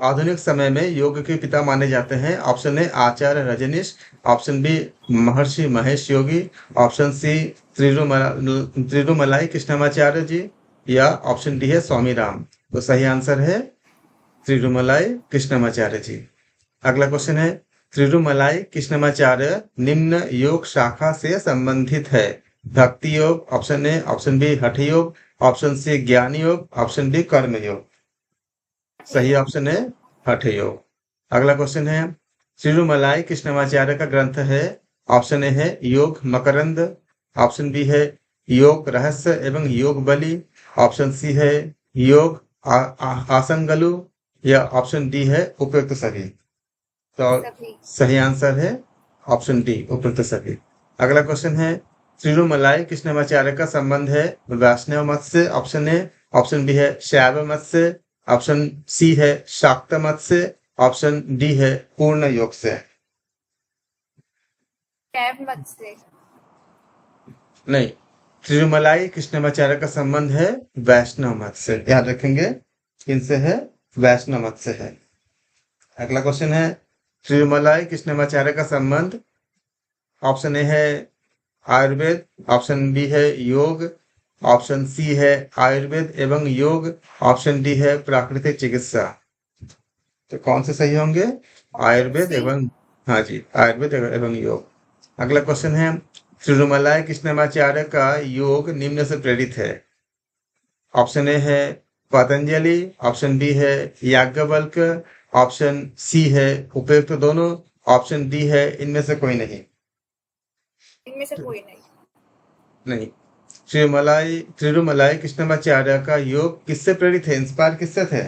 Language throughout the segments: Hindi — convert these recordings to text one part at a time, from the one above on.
आधुनिक समय में योग के पिता माने जाते हैं? Option A Acharya Rajneesh, option B Maharishi Mahesh Yogi, option C Tirumalai Krishnamacharya ji, या ऑप्शन डी है स्वामी राम। तो सही आंसर है त्रिरुमलाई कृष्णमाचार्य जी। अगला क्वेश्चन है, त्रिरुमलाई कृष्णमाचार्य निम्न योग शाखा से संबंधित है? भक्ति योग, ऑप्शन ए, ऑप्शन बी हठ योग, ऑप्शन सी ज्ञान योग, ऑप्शन डी कर्म योग। सही ऑप्शन है हठ योग। अगला क्वेश्चन है, तिरुमलाई कृष्णमाचार्य का ग्रंथ है? ऑप्शन ए है योग मकरंद, ऑप्शन बी है योग रहस्य एवं योग बलि, ऑप्शन सी है योग आसंगलु, या ऑप्शन डी है उपयुक्त सभी। तो सभी। सही आंसर है ऑप्शन डी उपयुक्त सभी। अगला क्वेश्चन है, तिरुमलाई कृष्णमाचार्य का संबंध है वैष्णव मत से? ऑप्शन ए, ऑप्शन बी है शैव मत से, ऑप्शन सी है शाक्त मत से, ऑप्शन डी है पूर्ण योग से। कैब मत से। नहीं, तिरुमलाई कृष्णमाचार्य का संबंध है वैष्णव मत से, याद रखेंगे किनसे है? वैष्णव मत से है। अगला क्वेश्चन है, तिरुमलाई कृष्णमाचार्य का संबंध ऑप्शन ए है आयुर्वेद, ऑप्शन बी है योग, ऑप्शन सी है आयुर्वेद एवं योग, ऑप्शन डी है प्राकृतिक चिकित्सा। तो कौन से सही होंगे? आयुर्वेद सी। एवं, हाँ जी, आयुर्वेद एवं योग। अगला क्वेश्चन है, तिरुमलाई कृष्णमाचार्य का योग निम्न से प्रेरित है? ऑप्शन ए है पतंजलि, ऑप्शन बी है याज्ञवल्क, ऑप्शन सी है उपयुक्त दोनों, ऑप्शन डी है इनमें से कोई नहीं। इनमें से कोई नहीं। नहीं, तिरुमलाई कृष्णमाचार्य का योग किससे प्रेरित है? इंस्पायर किससे थे?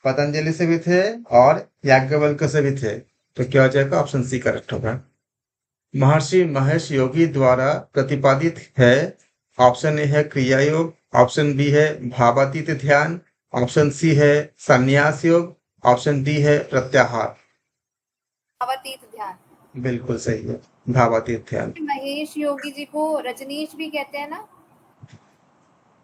पतंजलि से भी थे और याज्ञवल्क्य से भी थे। तो क्या हो जाएगा? ऑप्शन सी करेक्ट होगा। महर्षि महेश योगी द्वारा प्रतिपादित है? ऑप्शन ए है क्रिया योग, ऑप्शन बी है भावातीत ध्यान, ऑप्शन सी है संन्यास योग, ऑप्शन डी है प्रत्याहार। अवतीत ध्यान। बिल्कुल सही है, भावातीत ध्यान। महेश योगी जी को रजनीश भी कहते हैं ना?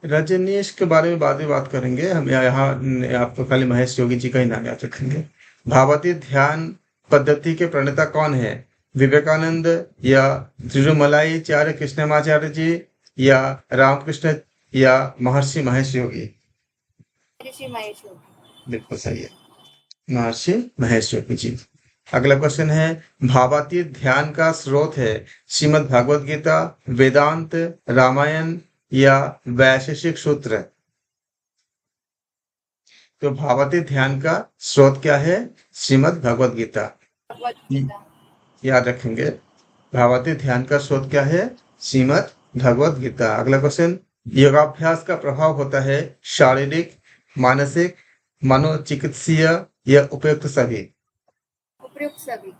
रजनीश के बारे में बाद में बात करेंगे, हम यहाँ आपको खाली महेश योगी जी का ही नाम याद रखेंगे। भावातीत ध्यान पद्धति के प्रणेता कौन है? विवेकानंद, या तिरुमलाईचार्य कृष्णमाचार्य जी, या रामकृष्ण, या महर्षि महेश योगी? ऋषि महेश योगी। बिल्कुल सही है, महर्षि महेश योगी जी। अगला क्वेश्चन है, भावातीत ध्यान का स्रोत है? श्रीमद् भागवत गीता, वेदांत, रामायण, या वैशेषिक सूत्र? तो भावातीत ध्यान का स्रोत क्या है? श्रीमद् भगवत गीता। भगवत गीता। याद रखेंगे, भावातीत ध्यान का स्रोत क्या है? श्रीमद् भगवत गीता। अगला क्वेश्चन, योगाभ्यास का प्रभाव होता है शारीरिक, मानसिक, मनोचिकित्सीय, या उपयुक्त सभी? उपयुक्त सभी।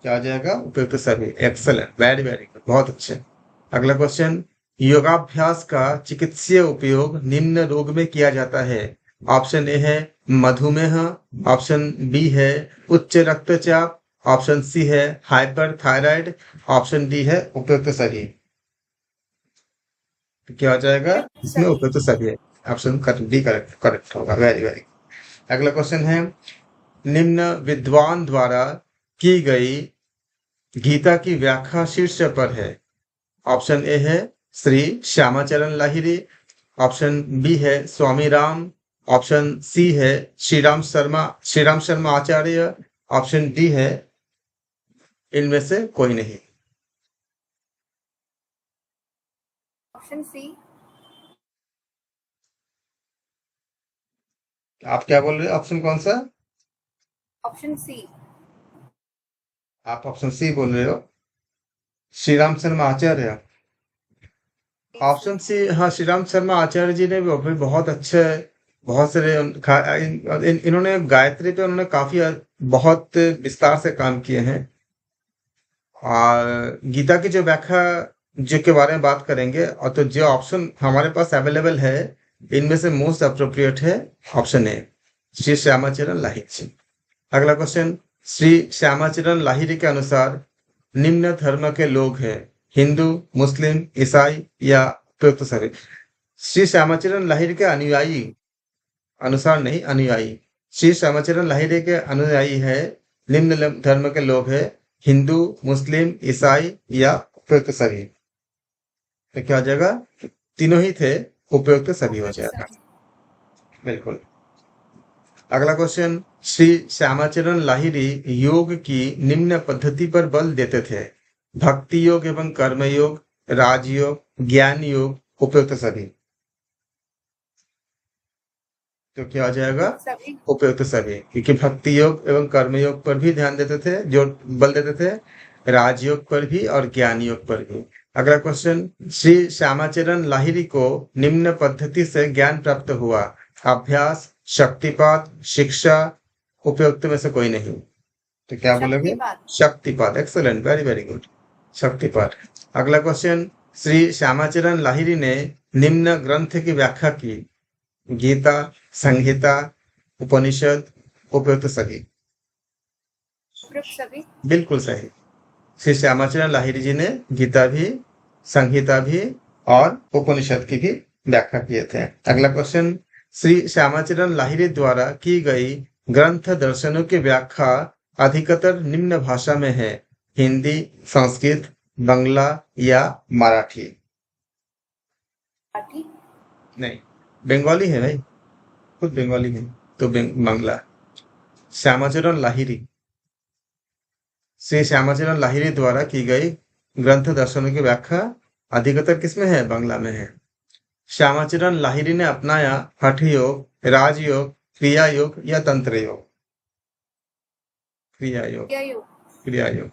क्या आ जाएगा? उपयुक्त सभी। एक्सलेंट, वेरी वेरी गुड, बहुत अच्छे। अगला क्वेश्चन, योगाभ्यास का चिकित्सीय उपयोग निम्न रोग में किया जाता है? ऑप्शन ए है मधुमेह, ऑप्शन बी है उच्च रक्तचाप, ऑप्शन सी है हाइपर थायराइड, ऑप्शन डी है उपयुक्त सभी। तो क्या हो जाएगा उपयुक्त इसमें? सभी। उपयुक्त सभी है, ऑप्शन डी करेक्ट करेक्ट होगा, वेरी वेरी। अगला क्वेश्चन है, निम्न विद्वान द्वारा की गई गीता की व्याख्या शीर्ष पर है? ऑप्शन ए है श्री श्यामाचरण लाहिरी, ऑप्शन बी है स्वामी राम, ऑप्शन सी है श्रीराम शर्मा आचार्य, ऑप्शन डी है इनमें से कोई नहीं। Option C. आप क्या बोल रहे हो? ऑप्शन कौन सा? Option C. आप ऑप्शन सी बोल रहे हो, श्रीराम शर्मा आचार्य। ऑप्शन सी, हाँ, श्रीराम शर्मा आचार्य जी ने भी बहुत अच्छे, बहुत सारे इन्होंने गायत्री पे उन्होंने काफी बहुत विस्तार से काम किए हैं। और गीता की जो व्याख्या जो के बारे में बात करेंगे, और तो जो ऑप्शन हमारे पास अवेलेबल है इनमें से मोस्ट अप्रोप्रिएट है ऑप्शन ए, श्री श्यामाचरण लाहिरी जी। अगला क्वेश्चन, श्री श्यामाचरण लाहिरी के अनुसार निम्न धर्म के लोग हैं? हिंदू, मुस्लिम, ईसाई, या उपयुक्त सभी? श्री श्यामाचरण लाहिरी के अनुयायी अनुसार नहीं, अनुयायी। श्री श्यामाचरण लाहिड़ी के अनुयायी है निम्न धर्म के लोग है हिंदू, मुस्लिम, ईसाई या उपयुक्त सभी। तो क्या हो जाएगा? तीनों ही थे, उपयुक्त सभी हो उपयुक्त जाएगा। सभी। बिल्कुल। अगला क्वेश्चन, श्री श्यामाचरण लाहिड़ी योग की निम्न पद्धति पर बल देते थे। भक्ति योग एवं कर्म योग, राजयोग, ज्ञान योग, उपयुक्त सभी। तो क्या आ जाएगा? उपयुक्त सभी। उपयुक्त सभी, क्योंकि भक्ति योग एवं कर्म योग पर भी ध्यान देते थे, जो बल देते थे, राजयोग पर भी और ज्ञान योग पर भी। अगला क्वेश्चन, श्री श्यामाचरण लाहिड़ी को निम्न पद्धति से ज्ञान प्राप्त हुआ। अभ्यास, शक्तिपात, शिक्षा, उपयुक्त में से कोई नहीं। तो क्या बोलोगे? शक्तिपात। शक्तिपात। एक्सलेंट, वेरी वेरी गुड, शक्तिपात। अगला क्वेश्चन, श्री श्यामाचरण लाहिड़ी ने निम्न ग्रंथ की व्याख्या की। गीता, संहिता, उपनिषद, उपयुक्त सभी। उपयुक्त सभी। बिल्कुल सही। श्री श्यामाचरण लाहिड़ी जी ने गीता भी, संहिता भी और उपनिषद की भी व्याख्या किए थे। अगला क्वेश्चन, श्री श्यामाचरण लाहिड़ी द्वारा की गई ग्रंथ दर्शनों की व्याख्या अधिकतर निम्न भाषा में है। हिंदी, संस्कृत, बंगला या मराठी। मराठी। नहीं, बंगाली है भाई, खुद बंगाली है, तो बांग्ला। श्यामाचरण लाहिड़ी, श्री श्यामाचरण लाहिड़ी द्वारा की गई ग्रंथ दर्शनों की व्याख्या अधिकतर किसमें है? बांग्ला में है। श्यामाचरण लाहिड़ी ने अपनाया हठ योग, राजयोग, क्रिया योग या तंत्र योग। क्रिया योग। क्या योग? क्रिया योग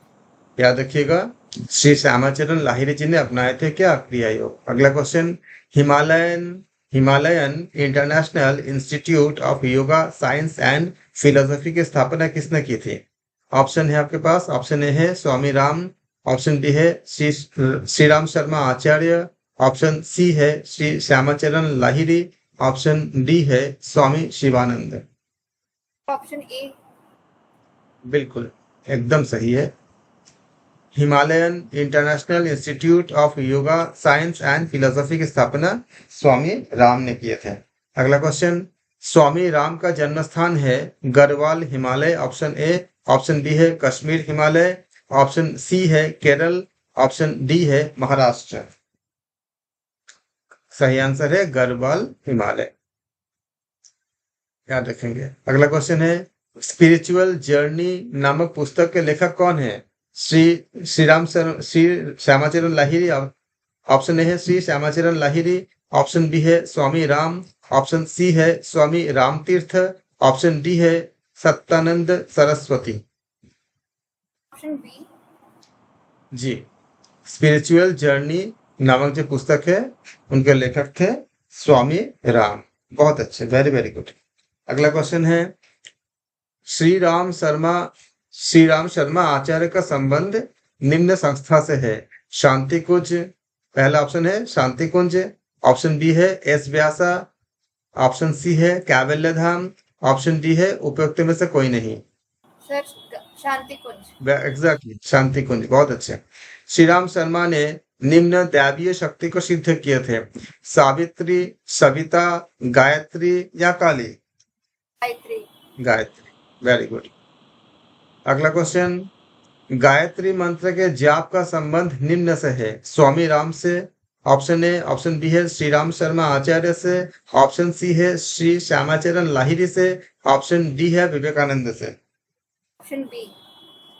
याद रखिएगा। श्री श्यामाचरण लाहिड़ी जी ने अपनाए थे क्या? क्रिया योग। अगला question, Himalayan International Institute of Yoga Science and Philosophy की स्थापना किसने की थी? ऑप्शन है आपके पास। ऑप्शन ए है स्वामी राम, ऑप्शन बी है श्री राम शर्मा आचार्य, ऑप्शन सी है श्री श्यामाचरण लाहिड़ी, ऑप्शन डी है स्वामी शिवानंद। Option A. बिल्कुल, एकदम सही है। Himalayan International Institute of Yoga Science and Philosophy की स्थापना स्वामी राम ने किए थे। अगला क्वेश्चन, स्वामी राम का जन्म स्थान है Garhwal Himalaya, option A, option B है कश्मीर हिमालय, ऑप्शन सी है केरल, ऑप्शन डी है महाराष्ट्र। सही आंसर है गढ़वाल हिमालय, याद रखेंगे। अगला क्वेश्चन है, स्पिरिचुअल जर्नी नामक पुस्तक के लेखक कौन है? श्री श्यामाचरण लाहिड़ी, ऑप्शन ए है श्री श्यामाचरण लाहिड़ी, ऑप्शन बी है स्वामी राम, ऑप्शन सी है स्वामी राम तीर्थ, ऑप्शन डी है सत्यानंद सरस्वती। Option B. जी, स्पिरिचुअल जर्नी नामक जो पुस्तक है उनके लेखक थे स्वामी राम। बहुत अच्छे, वेरी वेरी गुड। अगला क्वेश्चन है, श्री राम शर्मा आचार्य का संबंध निम्न संस्था से है। शांति कुंज, पहला ऑप्शन है शांति कुंज, ऑप्शन बी है एस व्यासा, ऑप्शन सी है कैवल्य धाम, ऑप्शन डी है उपयुक्त में से कोई नहीं। सर शांति कुंज। एग्जैक्टली, शांति कुंज। बहुत अच्छे। श्री राम शर्मा ने निम्न दैवीय शक्ति को सिद्ध किए थे। सावित्री, सविता, गायत्री या काली? गायत्री। Gayatri, very good. अगला क्वेश्चन, गायत्री मंत्र के जाप का संबंध निम्न से है। स्वामी राम से, ऑप्शन ए, ऑप्शन बी है श्री राम शर्मा आचार्य से, ऑप्शन सी है श्री श्यामाचरण लाहिड़ी से, ऑप्शन डी है विवेकानंद से। Option B.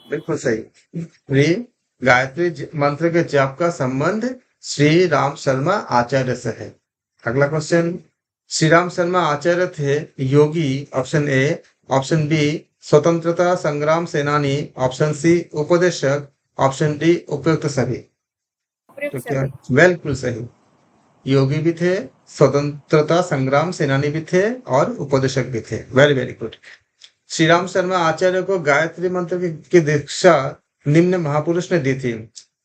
बिल्कुल सही। गायत्री मंत्र के जाप का संबंध श्री राम शर्मा आचार्य से है। अगला क्वेश्चन, श्री राम शर्मा आचार्य थे योगी, ऑप्शन ए, ऑप्शन बी स्वतंत्रता संग्राम सेनानी, ऑप्शन सी उपदेशक, ऑप्शन डी उपयुक्त सभी। तो क्या? बिल्कुल सही, योगी भी थे, स्वतंत्रता संग्राम सेनानी भी थे और उपदेशक भी थे। Very very good. Shri Ram Sharma Acharya को गायत्री मंत्र की दीक्षा निम्न महापुरुष ने दी थी।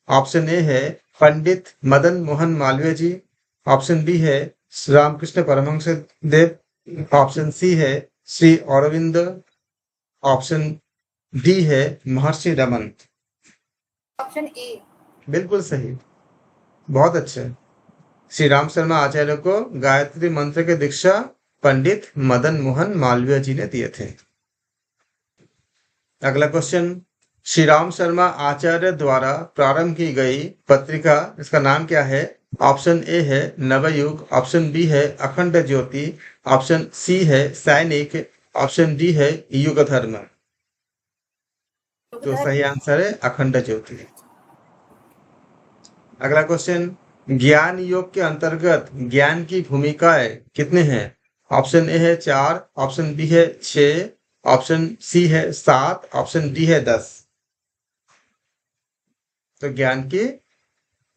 ऑप्शन ए है पंडित मदन मोहन मालवीय जी, ऑप्शन बी है रामकृष्ण परमहंस देव, ऑप्शन सी है श्री अरविंद, ऑप्शन डी है महर्षि रमन। Option A. बिल्कुल सही, बहुत अच्छे। श्री राम शर्मा आचार्य को गायत्री मंत्र की दीक्षा पंडित मदन मोहन मालवीय जी ने दिए थे। अगला क्वेश्चन, श्री राम शर्मा आचार्य द्वारा प्रारंभ की गई पत्रिका, इसका नाम क्या है? ऑप्शन ए है नवयुग, ऑप्शन बी है अखंड ज्योति, ऑप्शन सी है सैनिक, ऑप्शन डी है युग धर्म। तो सही आंसर है अखंड ज्योति। अगला क्वेश्चन, ज्ञान योग के अंतर्गत ज्ञान की भूमिकाएं कितने हैं? ऑप्शन ए है 4, ऑप्शन बी है 6, ऑप्शन सी है 7, ऑप्शन डी है 10। तो ज्ञान की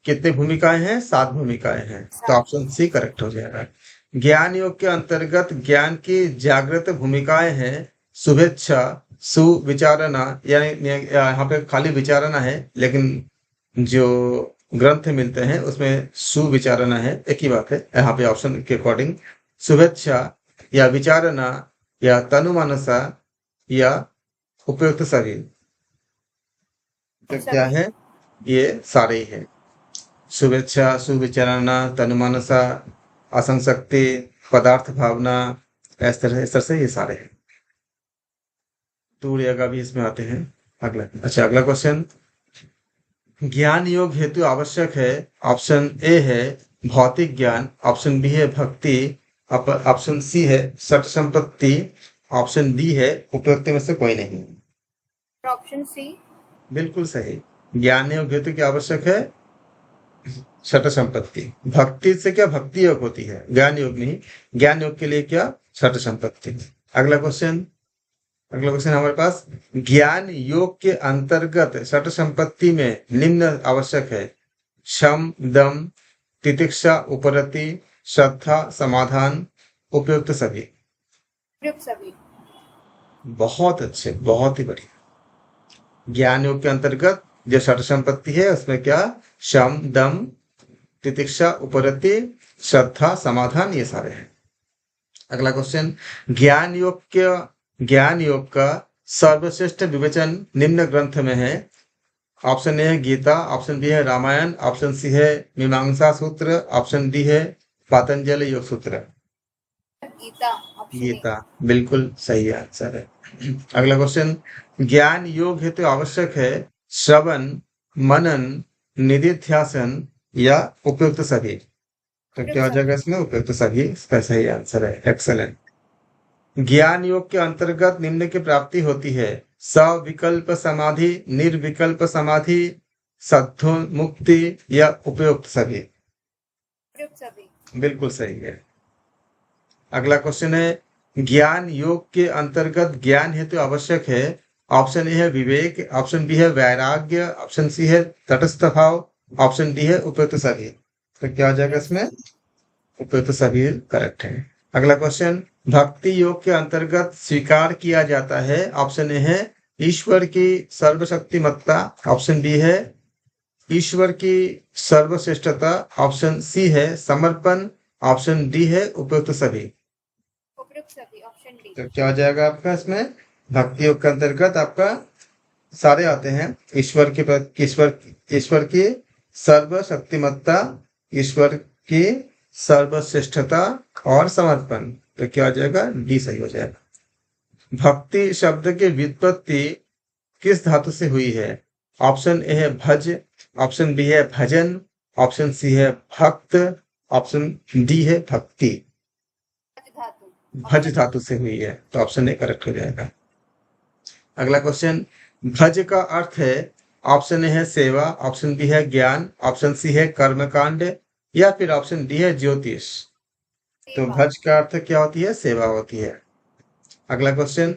कितनी भूमिकाएं हैं? 7 भूमिकाएं हैं। तो ऑप्शन सी करेक्ट हो जाएगा। ज्ञान योग के अंतर्गत ज्ञान की जागृत भूमिकाएं हैं शुभेच्छा, सुविचारणा, यानी यहाँ पे खाली विचारणा है, लेकिन जो ग्रंथ मिलते हैं उसमें सुविचारणा है, एक ही बात है। यहाँ पे ऑप्शन के अकॉर्डिंग शुभेच्छा या विचारणा या तनुमानसा या उपयुक्त सभी, तो क्या है? ये सारे ही है। शुभेच्छा, सुविचारणा, तनुमानसा, असंशक्ति, पदार्थ भावना, इस तरह से ये सारे हैं। तूर्य का भी इसमें आते हैं। अगला क्वेश्चन, ज्ञान योग हेतु आवश्यक है। ऑप्शन ए है भौतिक ज्ञान, ऑप्शन बी है भक्ति, ऑप्शन सी है सठ संपत्ति, ऑप्शन डी है उपयुक्त में से कोई नहीं। ऑप्शन सी बिल्कुल सही। ज्ञान योग हेतु क्या आवश्यक है? छठ संपत्ति। भक्ति से क्या भक्ति योग होती है, ज्ञान योग नहीं। ज्ञान योग के लिए क्या? छठ संपत्ति। अगला क्वेश्चन हमारे पास, ज्ञान योग के अंतर्गत छठ संपत्ति में निम्न आवश्यक है। शम, दम, तितिक्षा, उपरति, श्रद्धा, समाधान, उपयुक्त सभी। उपयुक्त सभी। बहुत अच्छे, बहुत ही बढ़िया। ज्ञान योग के अंतर्गत जो छठ संपत्ति है उसमें क्या? शम, दम, तितिक्षा, उपरति, श्रद्धा, समाधान, ये सारे हैं। अगला क्वेश्चन, ज्ञान योग का सर्वश्रेष्ठ विवेचन निम्न ग्रंथ में है। ऑप्शन ए है गीता, ऑप्शन बी है रामायण, ऑप्शन सी है मीमांसा सूत्र, ऑप्शन डी है पातंजलि योग सूत्र। गीता बिल्कुल सही आंसर है। अगला क्वेश्चन, ज्ञान योग हेतु आवश्यक है श्रवण, मनन, निधिध्यासन या उपयुक्त सभी। तो क्या हो जाएगा इसमें? उपयुक्त सभी इसका सही आंसर है। एक्सलेंट। ज्ञान योग के अंतर्गत निम्न की प्राप्ति होती है। सविकल्प समाधि, निर्विकल्प समाधि, सद्योमुक्ति या उपयुक्त सभी। बिल्कुल सही है। अगला क्वेश्चन है, ज्ञान योग के अंतर्गत ज्ञान हेतु आवश्यक है। ऑप्शन ए है विवेक, ऑप्शन बी है वैराग्य, ऑप्शन सी है तटस्थ भाव, ऑप्शन डी है उपयुक्त सभी। तो क्या हो जाएगा इसमें? उपयुक्त सभी करेक्ट है। अगला क्वेश्चन, भक्ति योग के अंतर्गत स्वीकार किया जाता है। ऑप्शन ए है ईश्वर की सर्वशक्तिमत्ता, ऑप्शन बी है ईश्वर की सर्वश्रेष्ठता, ऑप्शन सी है समर्पण, ऑप्शन डी है उपयुक्त सभी। Option D. तो क्या हो जाएगा आपका इसमें? भक्ति योग के अंतर्गत आपका सारे आते हैं। ईश्वर की सर्वशक्तिमत्ता, ईश्वर की सर्वश्रेष्ठता और समर्पण। तो क्या हो जाएगा? डी सही हो जाएगा। भक्ति शब्द की व्युत्पत्ति किस धातु से हुई है? ऑप्शन ए है भज, ऑप्शन बी है भजन, ऑप्शन सी है भक्त, ऑप्शन डी है भक्ति। भज धातु से हुई है, तो ऑप्शन ए करेक्ट हो जाएगा। अगला क्वेश्चन, भज का अर्थ है। ऑप्शन ए है सेवा, ऑप्शन बी है ज्ञान, ऑप्शन सी है कर्मकांड या फिर ऑप्शन डी है ज्योतिष। तो भज का अर्थ क्या होती है? सेवा होती है। अगला क्वेश्चन,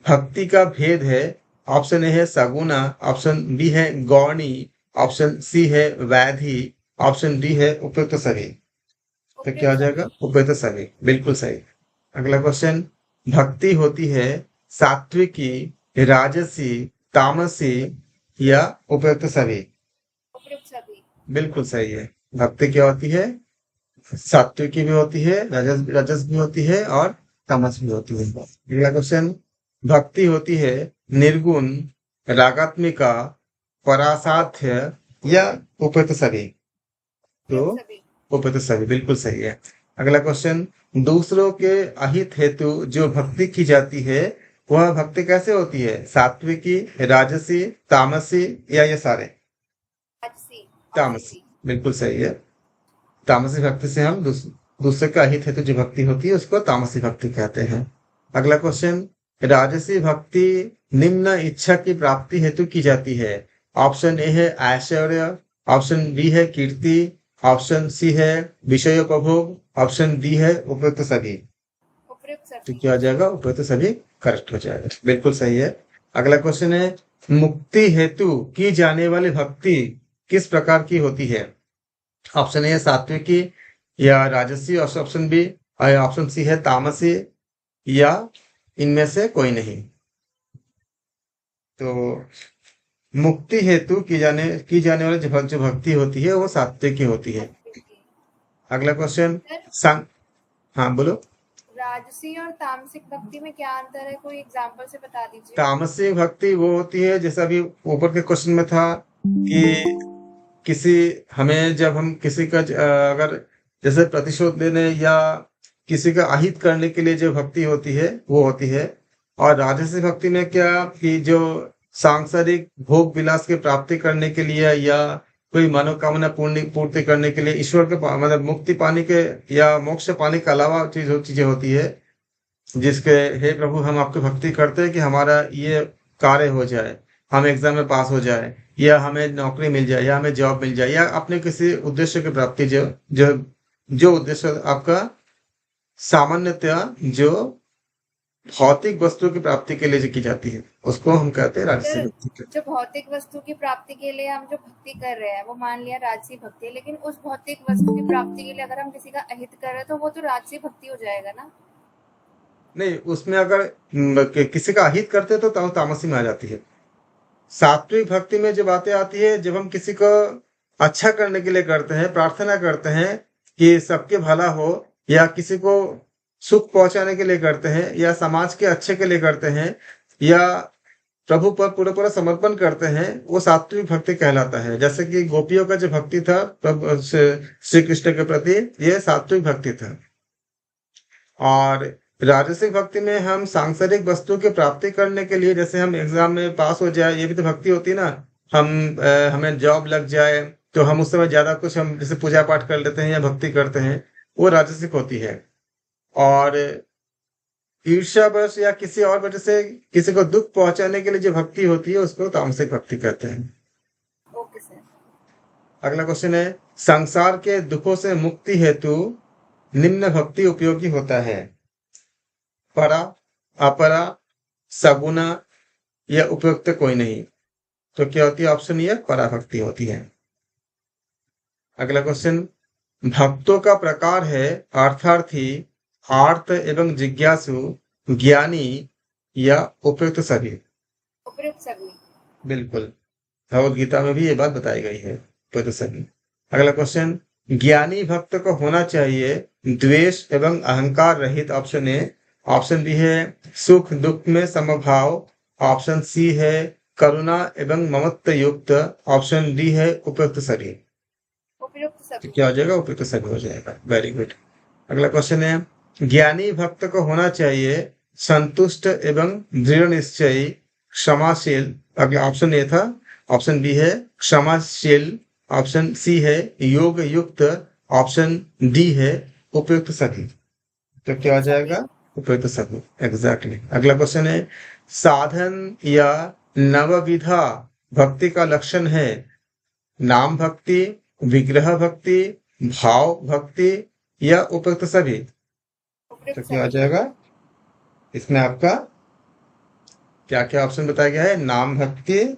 भक्ति का भेद है। ऑप्शन ए है सगुना, ऑप्शन बी है गौणी, ऑप्शन सी है वैधि, ऑप्शन डी है उपयुक्त सभी। तो क्या हो जाएगा? उपयुक्त सभी, बिल्कुल सही। अगला क्वेश्चन, भक्ति होती है सात्विकी, राजसी, तामसी या उपयुक्त सभी। बिल्कुल सही है। भक्ति क्या होती है? सात्विकी भी होती है, रजस भी होती है और तमस भी होती है। अगला क्वेश्चन, भक्ति होती है निर्गुण, रागात्मिका, परासाध्य या उपयुक्त सभी। तो उपयुक्त सभी बिल्कुल सही है। अगला क्वेश्चन, दूसरों के अहित हेतु जो भक्ति की जाती है वह भक्ति कैसे होती है? सात्विकी, राजसी, तामसी या ये सारे? राजसी। ऑप्शन तामसी, डी। बिल्कुल सही है। तामसी भक्ति से हम दूसरे का अहित हेतु जो भक्ति होती है उसको तामसी भक्ति कहते हैं। अगला क्वेश्चन, राजसी भक्ति निम्न इच्छा की प्राप्ति हेतु की जाती है। ऑप्शन ए है ऐश्वर्य, ऑप्शन बी है कीर्ति, ऑप्शन सी है विषयोपभोग, ऑप्शन डी है उपयुक्त सभी। उपयुक्त तो सभी। क्या हो जाएगा? उपयुक्त सभी करेक्ट हो जाएगा, बिल्कुल सही है। अगला क्वेश्चन है, मुक्ति हेतु की जाने वाली भक्ति किस प्रकार की होती है? ऑप्शन ए है सात्विकी या राजसी, ऑप्शन बी ऑप्शन सी है तामसी या इनमें से कोई नहीं। तो मुक्ति हेतु की जाने वाली जो भक्ति होती है वो सात्विकी होती है। सात्विकी। अगला क्वेश्चन, सर, हाँ बोलो। राजसी और तामसिक भक्ति में क्या अंतर है? कोई एग्जांपल से बता दीजिए। तामसिक भक्ति वो होती है जैसा अभी ऊपर के क्वेश्चन में था कि किसी हमें जब हम किसी का अगर जैसे प्रतिशोध लेने या किसी का अहित करने के लिए जो भक्ति होती है वो होती है। और राजसी भक्ति में क्या कि जो सांसारिक भोग विलास की प्राप्ति करने के लिए या कोई मनोकामना पूर्ति करने के लिए ईश्वर के मतलब मुक्ति पाने के या मोक्ष पाने के अलावा चीजें होती है जिसके हे प्रभु हम आपकी भक्ति करते हैं कि हमारा ये कार्य हो जाए, हम एग्जाम में पास हो जाए या हमें नौकरी मिल जाए या हमें जॉब मिल जाए या अपने किसी उद्देश्य की प्राप्ति जो जो जो उद्देश्य आपका सामान्यतया जो भौतिक वस्तु की प्राप्ति के लिए जो की जाती है उसको हम कहते हैं राजसी भक्ति। जो भौतिक वस्तु की प्राप्ति के लिए हम जो भक्ति कर रहे हैं वो मान लिया राजसी भक्ति है, लेकिन उस भौतिक वस्तु की प्राप्ति के लिए अगर हम किसी का अहित कर रहे हैं तो वो तो राजसी भक्ति हो जाएगा ना? नहीं, उसमें अगर किसी का अहित करते हैं तो तामसी में आ जाती है। सात्विक भक्ति में जो बातें आती है जब हम किसी को अच्छा करने के लिए करते हैं, प्रार्थना करते हैं कि सबके भला हो या किसी को सुख पहुंचाने के लिए करते हैं या समाज के अच्छे के लिए करते हैं या प्रभु पर पूरा पूरा समर्पण करते हैं, वो सात्विक भक्ति कहलाता है। जैसे कि गोपियों का जो भक्ति था प्रभु श्री कृष्ण के प्रति, ये सात्विक भक्ति था। और राजसिक भक्ति में हम सांसारिक वस्तु की प्राप्ति करने के लिए, जैसे हम एग्जाम में पास हो जाए, ये भी तो भक्ति होती है ना। हमें जॉब लग जाए तो हम उस समय ज्यादा कुछ हम जैसे पूजा पाठ कर लेते हैं या भक्ति करते हैं, वो राजसिक होती है। और ईर्ष्यावश या किसी और वजह से किसी को दुख पहुंचाने के लिए जो भक्ति होती है उसको तामसिक भक्ति कहते हैं। Okay sir. अगला क्वेश्चन है, संसार के दुखों से मुक्ति हेतु निम्न भक्ति उपयोगी होता है। परा, अपरा, सगुना या उपयुक्त कोई नहीं। तो क्या होती है? ऑप्शन ये परा भक्ति होती है। अगला क्वेश्चन, भक्तों का प्रकार है अर्थार्थी, आर्त एवं जिज्ञासु, ज्ञानी या उपयुक्त सभी। उपयुक्त सभी। बिल्कुल, भगवद गीता में भी ये बात बताई गई है, उपयुक्त सभी। अगला क्वेश्चन, ज्ञानी भक्त को होना चाहिए द्वेष एवं अहंकार रहित। Option A. ऑप्शन बी है सुख दुख में समभाव, ऑप्शन सी है करुणा एवं ममत्व युक्त, ऑप्शन डी है उपयुक्त सभी। उपयुक्त तो सभी। क्या हो जाएगा? उपयुक्त सभी हो जाएगा। Very good. अगला क्वेश्चन है, ज्ञानी भक्त को होना चाहिए संतुष्ट एवं दृढ़ निश्चयी, क्षमाशील। अगला ऑप्शन ए था, ऑप्शन बी है क्षमाशील, ऑप्शन सी है योग युक्त, ऑप्शन डी है उपयुक्त सभी। तो क्या हो जाएगा? उपयुक्त सभी, एग्जैक्टली। अगला क्वेश्चन है, साधन या नवविधा भक्ति का लक्षण है नाम भक्ति, विग्रह भक्ति, भाव भक्ति या उपयुक्त सभी। तो क्या हो जाएगा? इसमें आपका क्या क्या ऑप्शन बताया गया है? नाम भक्ति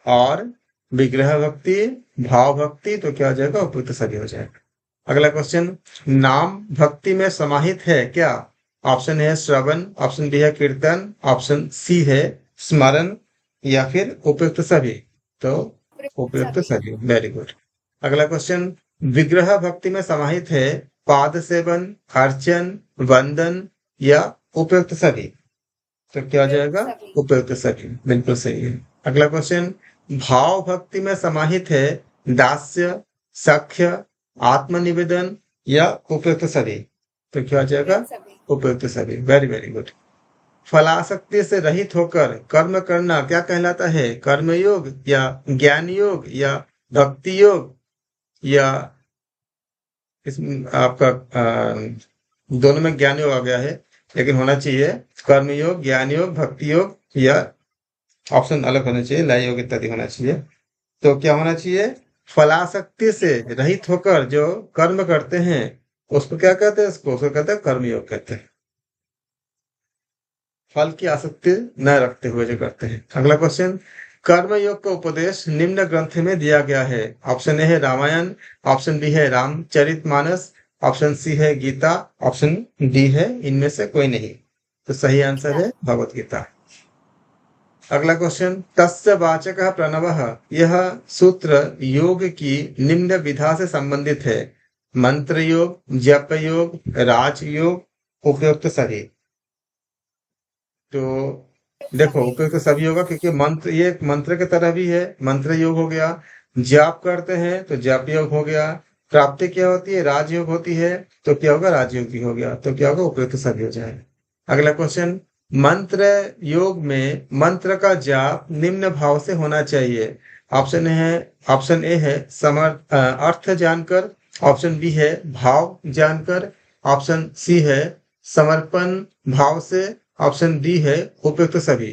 और विग्रह भक्ति, भाव भक्ति। तो क्या हो जाएगा? उपयुक्त सभी हो जाएगा। अगला क्वेश्चन, नाम भक्ति में समाहित है क्या? ऑप्शन है श्रवण, ऑप्शन बी है कीर्तन, ऑप्शन सी है स्मरण या फिर उपयुक्त सभी। तो उपयुक्त सभी, वेरी गुड। अगला क्वेश्चन, विग्रह भक्ति में समाहित है पाद सेवन, अर्चन, वंदन या उपयुक्त सभी। तो क्या हो जाएगा? उपयुक्त सभी, बिल्कुल सही है। अगला क्वेश्चन, भाव भक्ति में समाहित है दास्य, सख्य, आत्मनिवेदन या उपयुक्त सभी। तो क्या आ जाएगा? उपयुक्त सभी। उपयुक्त सभी। Very very good. फलासक्ति से रहित होकर कर्म करना क्या कहलाता है? कर्मयोग या ज्ञान योग या भक्ति योग या इस आपका दोनों में ज्ञान योग आ गया है, लेकिन होना चाहिए कर्मयोग, ज्ञान योग, भक्ति योग, या ऑप्शन अलग होना चाहिए, लय योग इत्यादि होना चाहिए। तो क्या होना चाहिए? फलासक्ति से रहित होकर जो कर्म करते हैं उसको क्या कहते हैं? उसको कहते हैं कर्मयोग कहते हैं। फल की आसक्ति न रखते हुए जो करते हैं। अगला क्वेश्चन, कर्मयोग का उपदेश निम्न ग्रंथ में दिया गया है। ऑप्शन ए है रामायण, ऑप्शन बी है रामचरितमानस, ऑप्शन सी है गीता, ऑप्शन डी है इनमें से कोई नहीं। तो सही आंसर है भगवत गीता। अगला क्वेश्चन, तस्य वाचकः प्रणवः, यह सूत्र योग की निम्न विधा से संबंधित है। मंत्र योग, जप योग, राज योग, उपयुक्त सभी। तो देखो उपयुक्त सभी होगा क्योंकि मंत्र, ये मंत्र की तरह भी है, मंत्र योग हो गया। जाप करते हैं तो जाप योग हो गया। प्राप्ति क्या होती है? राजयोग होती है। तो क्या होगा? राजयोग भी हो गया। तो क्या होगा? उपयुक्त सभी हो जाएगा। अगला क्वेश्चन, मंत्र योग में मंत्र का जाप निम्न भाव से होना चाहिए। ऑप्शन ए है अर्थ जानकर, ऑप्शन बी है भाव जानकर, ऑप्शन सी है समर्पण भाव से, ऑप्शन डी है उपयुक्त सभी।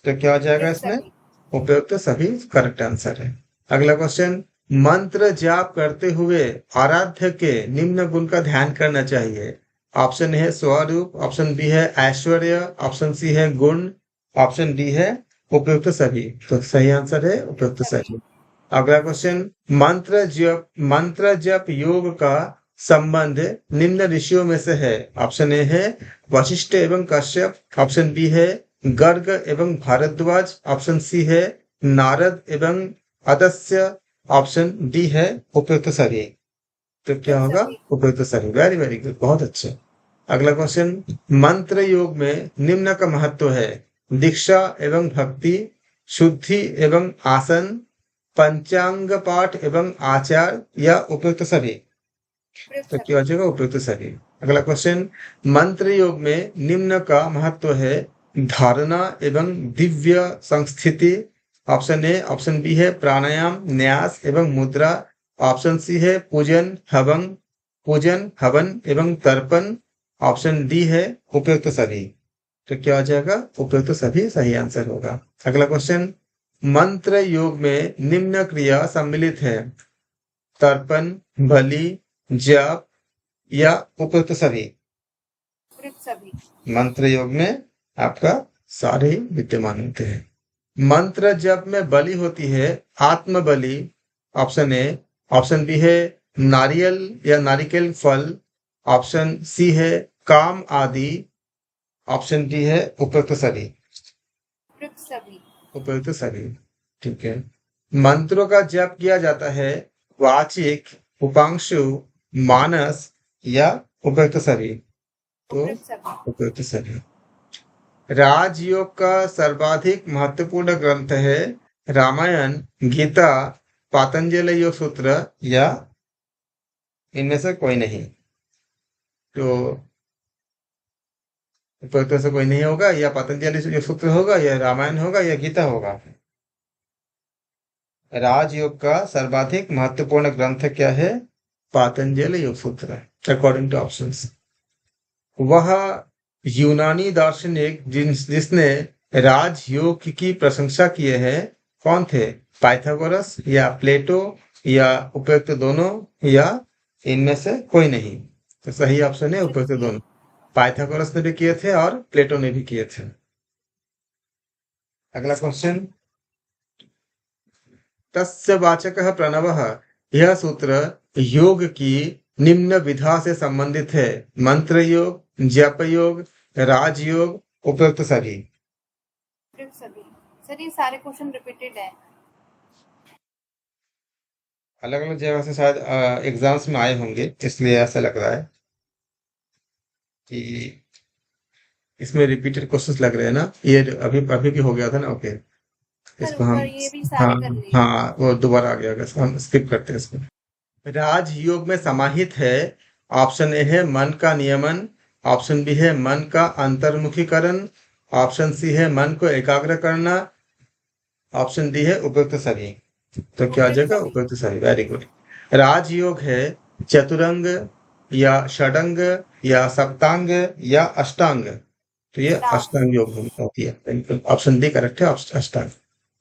तो क्या हो जाएगा उपयुक्त इसमें? सभी। उपयुक्त सभी करेक्ट आंसर है। अगला क्वेश्चन, मंत्र जाप करते हुए आराध्य के निम्न गुण का ध्यान करना चाहिए। ऑप्शन है स्वरूप, ऑप्शन बी है ऐश्वर्य, ऑप्शन सी है गुण, ऑप्शन डी है उपयुक्त सभी। तो सही आंसर है उपयुक्त सभी। अगला क्वेश्चन, मंत्र जप योग का संबंध निम्न ऋषियों में से है। ऑप्शन ए है वशिष्ठ एवं कश्यप, ऑप्शन बी है गर्ग एवं भारद्वाज, ऑप्शन सी है नारद एवं अगस्त्य, ऑप्शन डी है उपयुक्त सभी। तो क्या होगा? सभी। उपयुक्त सभी। वेरी वेरी गुड, बहुत अच्छे। अगला क्वेश्चन, मंत्र योग में निम्न का महत्व है। दीक्षा एवं भक्ति, शुद्धि एवं आसन, पंचांग पाठ एवं आचार, या उपयुक्त सभी। उपयुक्त तो सभी। क्या हो जाएगा? उपयुक्त सभी। अगला क्वेश्चन, मंत्र योग में निम्न का महत्व है। धारणा एवं Divya संस्थिति। Option A, option B है प्राणायाम, न्यास एवं मुद्रा, ऑप्शन सी है पूजन हवन एवं तर्पण, ऑप्शन डी है उपयुक्त सभी। तो क्या हो जाएगा? उपयुक्त सभी सही आंसर होगा। अगला क्वेश्चन, मंत्र योग में निम्न क्रिया सम्मिलित है। तर्पण, बलि, जप, या उपयुक्त सभी। उपयुक्त सभी। मंत्र योग में आपका सारे ही विद्यमान होते हैं। मंत्र जप में बलि होती है आत्म बलि, ऑप्शन ए, ऑप्शन बी है नारियल या नारिकेल फल, ऑप्शन सी है काम आदि, ऑप्शन डी है उपयुक्त सभी। उपयुक्त सभी। उपयुक्त सभी, ठीक है। मंत्रों का जप किया जाता है वाचिक, उपांशु, मानस, या उपयुक्त सभी। तो उपयुक्त सभी। उपयुक्त सभी। राजयोग का सर्वाधिक महत्वपूर्ण ग्रंथ है रामायण, गीता, पातंजलि योग सूत्र, या इनमें से कोई नहीं। तो उपयुक्त से कोई नहीं होगा, या पतंजलि योग सूत्र होगा, या रामायण होगा, या गीता होगा। राजयोग का सर्वाधिक महत्वपूर्ण ग्रंथ क्या है? पातंजलि योग सूत्र, अकॉर्डिंग टू ऑप्शंस। वह यूनानी दार्शनिक जिसने राजयोग की प्रशंसा किए हैं कौन थे? पाइथागोरस या प्लेटो या उपयुक्त दोनों, या इनमें से कोई नहीं। तो सही ऑप्शन है उपयुक्त दोनों। पाइथागोरस ने भी किए थे और प्लेटो ने भी किए थे। अगला क्वेश्चन, तस्य वाचकः प्रणवः, यह सूत्र योग की निम्न विधा से संबंधित है। मंत्र योग, जप योग, राजयोग, उपयुक्त सभी। उपयुक्त सभी। सर ये सारे क्वेश्चन रिपीटेड है। अलग अलग जगह से शायद एग्जाम्स में आए होंगे, इसलिए ऐसा लग रहा है कि इसमें रिपीटेड क्वेश्चंस लग रहे हैं ना। ये अभी अभी भी हो गया था ना। ओके, इसको हम, ऊपर ये भी हाँ सारे कर लिए। हाँ, वो दोबारा आ गया, इसको हम स्किप करते हैं इसको। राजयोग में समाहित है ऑप्शन ए है मन का नियमन, ऑप्शन बी है मन का अंतर्मुखीकरण, ऑप्शन सी है मन को एकाग्र करना, ऑप्शन डी है उपयुक्त सभी। तो क्या आ जाएगा? उपयुक्त सभी। Very good. राजयोग है चतुरंग या षडंग या सप्तांग या अष्टांग? तो ये अष्टांग योग होती है। बिल्कुल, ऑप्शन डी करेक्ट है, अष्टांग।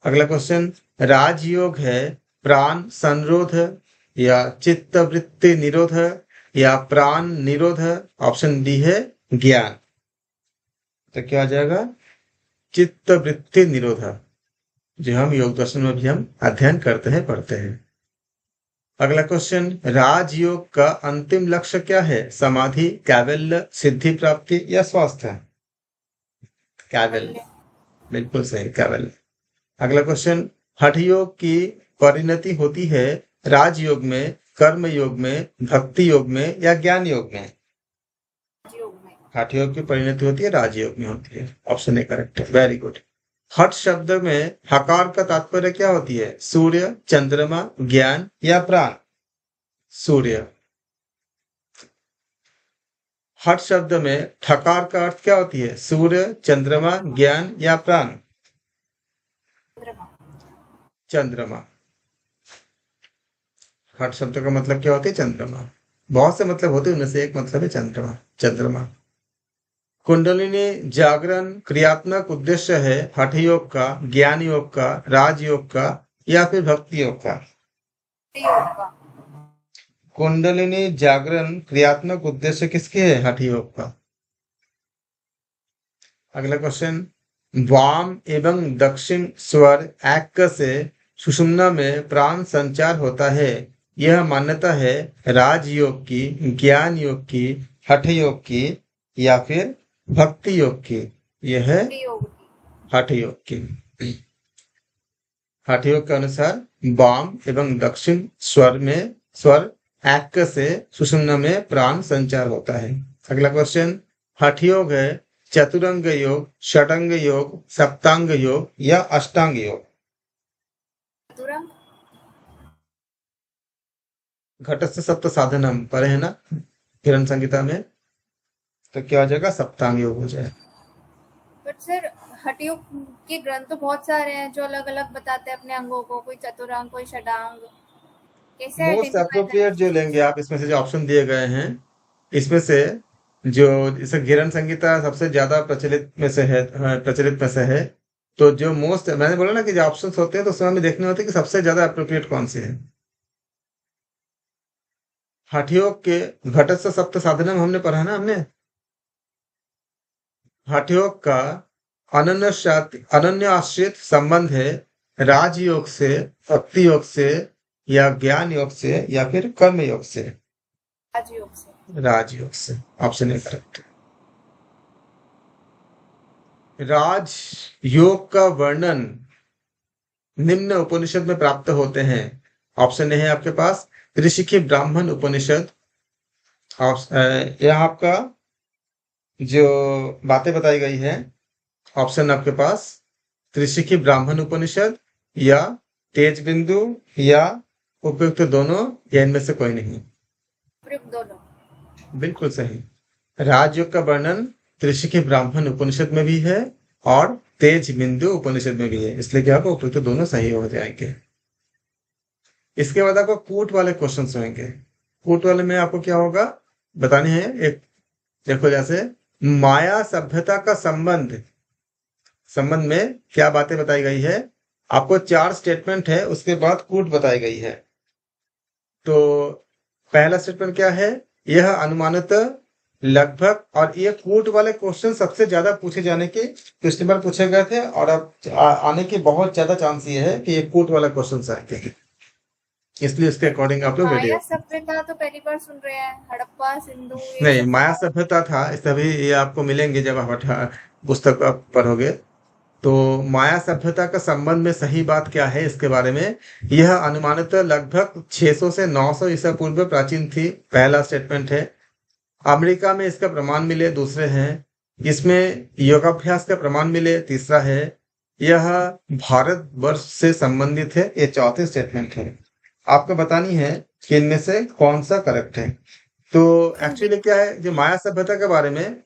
अगला क्वेश्चन, राजयोग है प्राण संरोध या चित्तवृत्ति निरोध या प्राण निरोध? ऑप्शन डी है ज्ञान। तो क्या आ जाएगा? चित्तवृत्ति निरोध, जो हम योग दर्शन में भी हम अध्ययन करते हैं, पढ़ते हैं। अगला क्वेश्चन, राजयोग का अंतिम लक्ष्य क्या है? समाधि, कैवल्य, सिद्धि प्राप्ति या स्वास्थ्य? कैवल्य। बिल्कुल सही, कैवल्य। अगला क्वेश्चन, हठ योग की परिणति होती है राजयोग में, कर्म योग में, भक्ति योग में या ज्ञान योग में? हठ योग की परिणति होती है राजयोग में होती है। ऑप्शन ए करेक्ट है। Very good. हठ शब्द में हकार का तात्पर्य क्या होती है? सूर्य, चंद्रमा, ज्ञान या प्राण? सूर्य। हठ शब्द में ठकार का अर्थ क्या होती है? सूर्य, चंद्रमा, ज्ञान या प्राण? चंद्रमा। हठ शब्द का मतलब क्या होती है? चंद्रमा। बहुत से मतलब होते हैं, उनमें से एक मतलब है चंद्रमा। चंद्रमा। कुंडलिनी जागरण क्रियात्मक उद्देश्य है हठ योग का, ज्ञान योग का, राजयोग का या फिर भक्ति योग का? कुंडलिनी जागरण क्रियात्मक उद्देश्य किसके है? हठ योग का। अगला क्वेश्चन, वाम एवं दक्षिण स्वर एक से सुषुम्ना में प्राण संचार होता है, यह मान्यता है राजयोग की, ज्ञान योग की, हठ योग की या फिर भक्ति योग की? यह है हठ योग की। हठ योग के अनुसार वाम एवं दक्षिण स्वर एक से सुषुम्ना में प्राण संचार होता है। अगला क्वेश्चन, हठ योग है चतुरंग योग, षडंग योग, सप्तांग योग या अष्टांग योग? घटस्थ सप्त साधनम पढ़े है ना किरण संगीता में, तो क्या हो जाएगा? सप्तांग योग हो जाए। बट सर हठ योग के ग्रंथ तो बहुत सारे हैं जो अलग अलग बताते हैं अपने अंगों को, कोई चतुरांग, कोई षडांग। कैसे मोस्ट अप्रोप्रिएट जो लेंगे आप इसमें से, जो ऑप्शन दिए गए हैं इसमें से, जो जैसे किरण संगीता सबसे ज्यादा प्रचलित में से है, तो जो मोस्ट, मैंने बोला ना कि जो ऑप्शन होते हैं तो उसमें हमें देखने होते हैं कि सबसे ज्यादा अप्रोप्रिएट कौन सी है। हठ योग के घटस्थ सप्त साधनम हमने पढ़ा ना हमने। हठ योग का अनन्य आश्रित संबंध है राजयोग से, भक्ति योग से या ज्ञान योग से या फिर कर्म योग से? राजयोग से। Option A correct. राज योग का वर्णन निम्न उपनिषद में प्राप्त होते हैं। ऑप्शन ए है आपके पास ऋषिकी ब्राह्मण उपनिषद, यह आपका जो बातें बताई गई है, ऑप्शन आपके पास ऋषिकी ब्राह्मण उपनिषद या तेज बिंदु या उपयुक्त दोनों या इनमें से कोई नहीं? दोनों। बिल्कुल सही। राजयोग का वर्णन ऋषिकी ब्राह्मण उपनिषद में भी है और तेज बिंदु उपनिषद में भी है, इसलिए क्या आपको उपयुक्त दोनों सही हो जाएंगे। इसके बाद आपको कूट वाले क्वेश्चन होंगे। कूट वाले में आपको क्या होगा बताने हैं। एक देखो, जैसे माया सभ्यता का संबंध में क्या बातें बताई गई है। आपको 4 स्टेटमेंट है, उसके बाद कूट बताई गई है। तो पहला स्टेटमेंट क्या है? यह अनुमानतः लगभग, और ये कूट वाले क्वेश्चन सबसे ज्यादा पूछे जाने के पिछली बार पूछे गए थे और अब आने की बहुत ज्यादा चांस ये है कि ये कूट वाला क्वेश्चन आएंगे, इसलिए इसके अकॉर्डिंग आप लोग रेडी। माया सभ्यता तो पहली बार सुन रहे हैं। हड़प्पा, सिंधु नहीं, माया सभ्यता था, इस तभी ये आपको मिलेंगे जब आप पुस्तक पढ़ोगे। तो माया सभ्यता का संबंध में सही बात क्या है इसके बारे में, यह अनुमानतः लगभग 600 से 900 ईसा पूर्व प्राचीन थी, पहला स्टेटमेंट है। अमेरिका में इसका प्रमाण मिले, दूसरे हैं। इसमें योगाभ्यास का प्रमाण मिले, तीसरा है। यह भारत वर्ष से संबंधित है, ये चौथे स्टेटमेंट है। आपको बतानी है कि इनमें से कौन सा करेक्ट है। तो एक्चुअली क्या है, जो माया सभ्यता के बारे में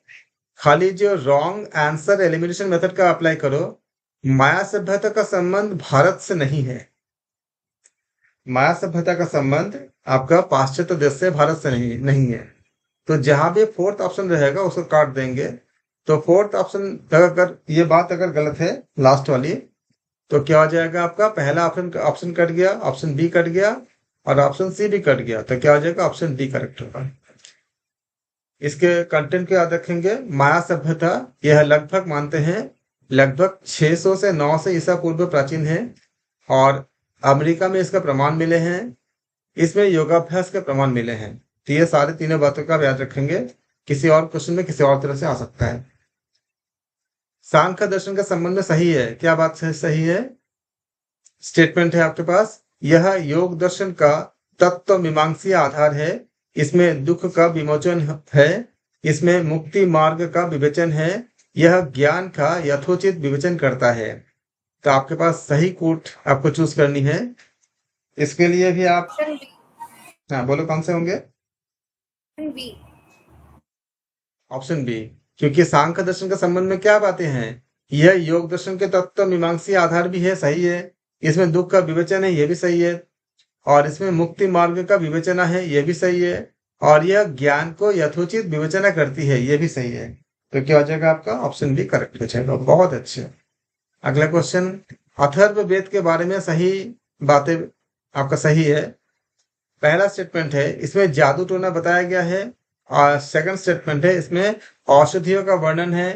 खाली जो रॉन्ग आंसर एलिमिनेशन मेथड का अप्लाई करो, माया सभ्यता का संबंध भारत से नहीं है। माया सभ्यता का संबंध आपका पाश्चात्य देश से, भारत से नहीं है। तो जहां भी फोर्थ ऑप्शन रहेगा उसको काट देंगे। तो फोर्थ ऑप्शन अगर ये बात अगर गलत है लास्ट वाली, तो क्या हो जाएगा आपका, पहला ऑप्शन कट गया, ऑप्शन बी कट गया और ऑप्शन सी भी कट गया। तो क्या हो जाएगा, ऑप्शन डी करेक्ट होगा। इसके कंटेंट को याद रखेंगे। माया सभ्यता यह लगभग मानते हैं लगभग 600 से 900 ईसा पूर्व प्राचीन है और अमेरिका में इसका प्रमाण मिले हैं। इसमें योगाभ्यास के प्रमाण मिले हैं। तो ये सारे तीनों बातों का आप याद रखेंगे। किसी और क्वेश्चन में किसी और तरह से आ सकता है। सांख्य दर्शन का संबंध में सही है, क्या बात सही है? स्टेटमेंट है आपके पास, यह योग दर्शन का तत्व मीमांसीय आधार है। इसमें दुख का विमोचन है, इसमें मुक्ति मार्ग का विवेचन है, यह ज्ञान का यथोचित विवेचन करता है। तो आपके पास सही कोट आपको चूज करनी है। इसके लिए भी आप, ऑप्शन बी। हाँ बोलो कौन से होंगे? बी। ऑप्शन बी, क्योंकि सांख्य दर्शन के संबंध में क्या बातें हैं, यह योग दर्शन के तत्व मीमांसीय आधार भी है, सही है। इसमें दुख का विवेचन है, यह भी सही है। और इसमें मुक्ति मार्ग का विवेचना है, यह भी सही है। और यह ज्ञान को यथोचित विवेचना करती है, यह भी सही है। तो क्या हो जाएगा आपका, ऑप्शन बी करेक्ट हो जाएगा। बहुत अच्छे। अगला क्वेश्चन, अथर्ववेद के बारे में सही बातें आपका सही है। पहला स्टेटमेंट है इसमें जादू टोना बताया गया है और सेकंड स्टेटमेंट है इसमें औषधियों का वर्णन है।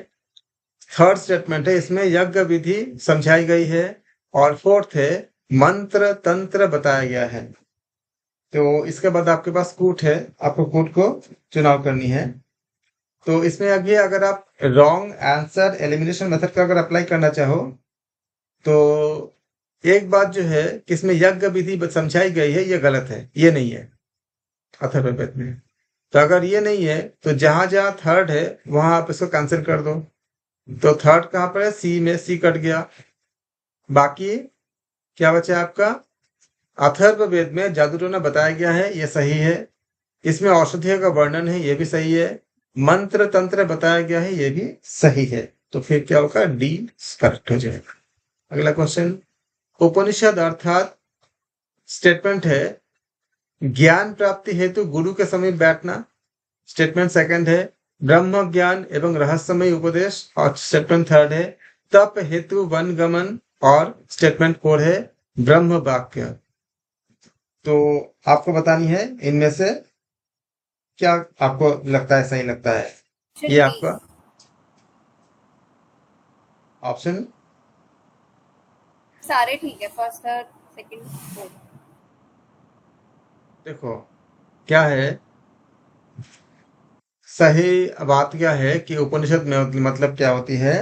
थर्ड स्टेटमेंट है इसमें यज्ञ विधि समझाई गई है और फोर्थ है मंत्र तंत्र बताया गया है। तो इसके बाद आपके पास कूट है, आपको कूट को चुनाव करनी है। तो इसमें अभी अगर आप रॉन्ग आंसर एलिमिनेशन मेथड का अगर अप्लाई करना चाहो तो एक बात जो है कि इसमें यज्ञ विधि समझाई गई है, ये गलत है, ये नहीं है अथर्ववेद में। तो अगर ये नहीं है तो जहां जहां थर्ड है वहां आप इसको कैंसिल कर दो। तो थर्ड कहां पर है, सी में, सी कट गया। बाकी क्या बचा आपका, अथर्ववेद में जादू टोना बताया गया है, ये सही है। इसमें औषधियों का वर्णन है, ये भी सही है। मंत्र तंत्र बताया गया है, ये भी सही है। तो फिर क्या होगा, डी करेक्ट हो जाएगा। अगला क्वेश्चन, उपनिषद अर्थात स्टेटमेंट है ज्ञान प्राप्ति हेतु गुरु के समीप बैठना। स्टेटमेंट सेकंड है ब्रह्म ज्ञान एवं रहस्यमय उपदेश और स्टेटमेंट थर्ड है तप हेतु वन गमन और स्टेटमेंट फोर है ब्रह्म वाक्य। तो आपको बतानी है इनमें से क्या आपको लगता है सही लगता है। ये आपका ऑप्शन सारे ठीक है, फर्स्ट थर्ड सेकंड फोर्थ। देखो क्या है, सही बात क्या है कि उपनिषद में मतलब क्या होती है,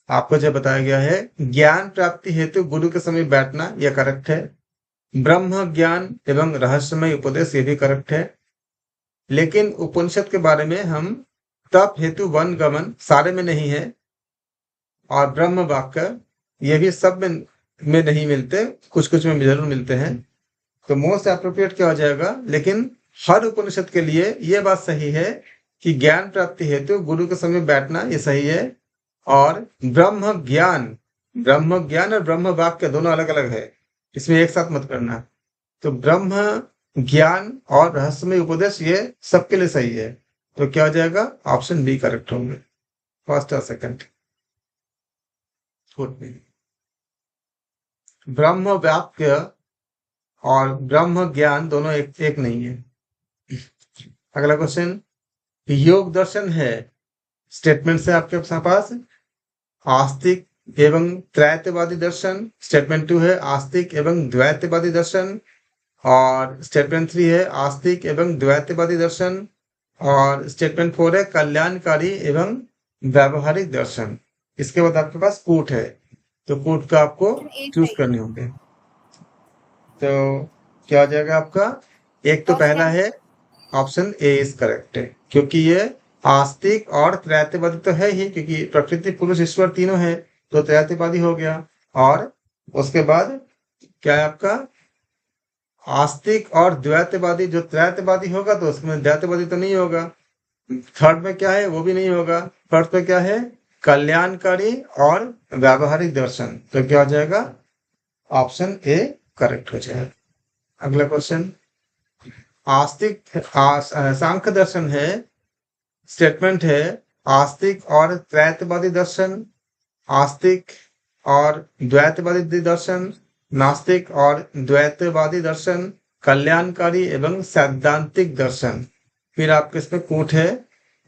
आपको जो बताया गया है ज्ञान प्राप्ति हेतु गुरु के समीप बैठना, यह करेक्ट है। ब्रह्म ज्ञान एवं रहस्यमय उपदेश, ये भी करेक्ट है। लेकिन उपनिषद के बारे में हम तप हेतु वन गमन सारे में नहीं है और ब्रह्म वाक्य ये भी सब में नहीं मिलते, कुछ कुछ में जरूर मिलते हैं। तो मोस्ट अप्रोप्रिएट क्या हो जाएगा, लेकिन हर उपनिषद के लिए यह बात सही है कि ज्ञान प्राप्ति हेतु गुरु के समीप बैठना, ये सही है। और ब्रह्म ज्ञान और ब्रह्म वाक्य दोनों अलग अलग है, इसमें एक साथ मत करना। तो ब्रह्म ज्ञान और रहस्यमय उपदेश ये सबके लिए सही है। तो क्या हो जाएगा, ऑप्शन बी करेक्ट होंगे, फर्स्ट और सेकंड। ब्रह्म वाक्य और ब्रह्म ज्ञान दोनों एक नहीं है। अगला क्वेश्चन, योग दर्शन है, स्टेटमेंट से आपके पास आस्तिक एवं त्रैतवादी दर्शन। स्टेटमेंट 2 है आस्तिक एवं द्वैतवादी दर्शन और स्टेटमेंट 3 है आस्तिक एवं द्वैतवादी दर्शन और स्टेटमेंट 4 है कल्याणकारी एवं व्यावहारिक दर्शन। इसके बाद आपके पास कूट है, तो कूट का आपको चूज करने होंगे। तो क्या हो जाएगा आपका, एक तो पहला है ऑप्शन ए इज करेक्ट है, क्योंकि ये आस्तिक और त्रैतवादी तो है ही, क्योंकि प्रकृति पुरुष ईश्वर तीनों है, तो त्रैतवादी हो गया। और उसके बाद क्या है आपका आस्तिक और द्वैतवादी, जो त्रैतवादी होगा तो उसमें द्वैतवादी तो नहीं होगा। थर्ड में क्या है, वो भी नहीं होगा। फोर्थ में क्या है, कल्याणकारी और व्यावहारिक दर्शन, तो क्या हो जाएगा, ऑप्शन ए करेक्ट हो जाएगा। अगला क्वेश्चन, सांख्य दर्शन है, स्टेटमेंट है आस्तिक और त्रैतवादी दर्शन, आस्तिक और द्वैतवादी दर्शन, नास्तिक और द्वैतवादी दर्शन, कल्याणकारी एवं सैद्धांतिक दर्शन। फिर आपके इसमें कूट है,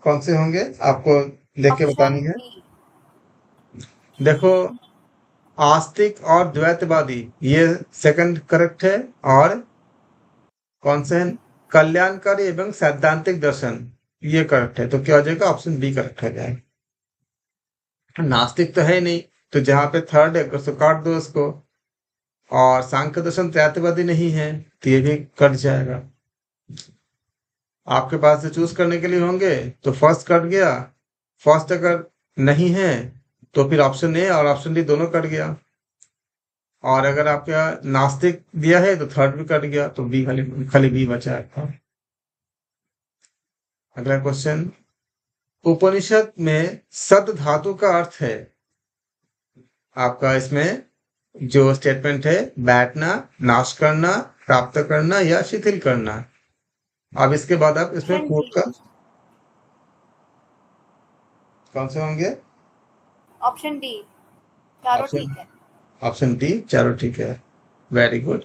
कौन से होंगे आपको देख के ऑप्शन बतानी है। डी। देखो, आस्तिक और द्वैतवादी ये सेकंड करेक्ट है, और कौन से है, कल्याणकारी एवं सैद्धांतिक दर्शन ये करेक्ट है, तो क्या हो जाएगा, ऑप्शन बी करेक्ट हो जाएगा। नास्तिक तो है ही नहीं, तो जहां पे थर्ड है उसको काट दो उसको, और सांख्य दर्शन त्रैतवादी नहीं है तो ये भी कट जाएगा। आपके पास से चूज करने के लिए होंगे तो फर्स्ट कट गया, फर्स्ट अगर नहीं है तो फिर ऑप्शन ए और ऑप्शन डी दोनों कट गया, और अगर आपका नास्तिक दिया है तो थर्ड भी कट गया, तो बी खाली खाली बी बचा है। अगला क्वेश्चन, उपनिषद में सद धातु का अर्थ है, आपका इसमें जो स्टेटमेंट है, बैठना, नाश करना, प्राप्त करना या शिथिल करना। अब इसके बाद आप इसमें ऑप्शन कोट डी। का कौन से होंगे, ऑप्शन डी, चारों ऑप्शन ठीक है। ऑप्शन डी चारों ठीक है, वेरी गुड।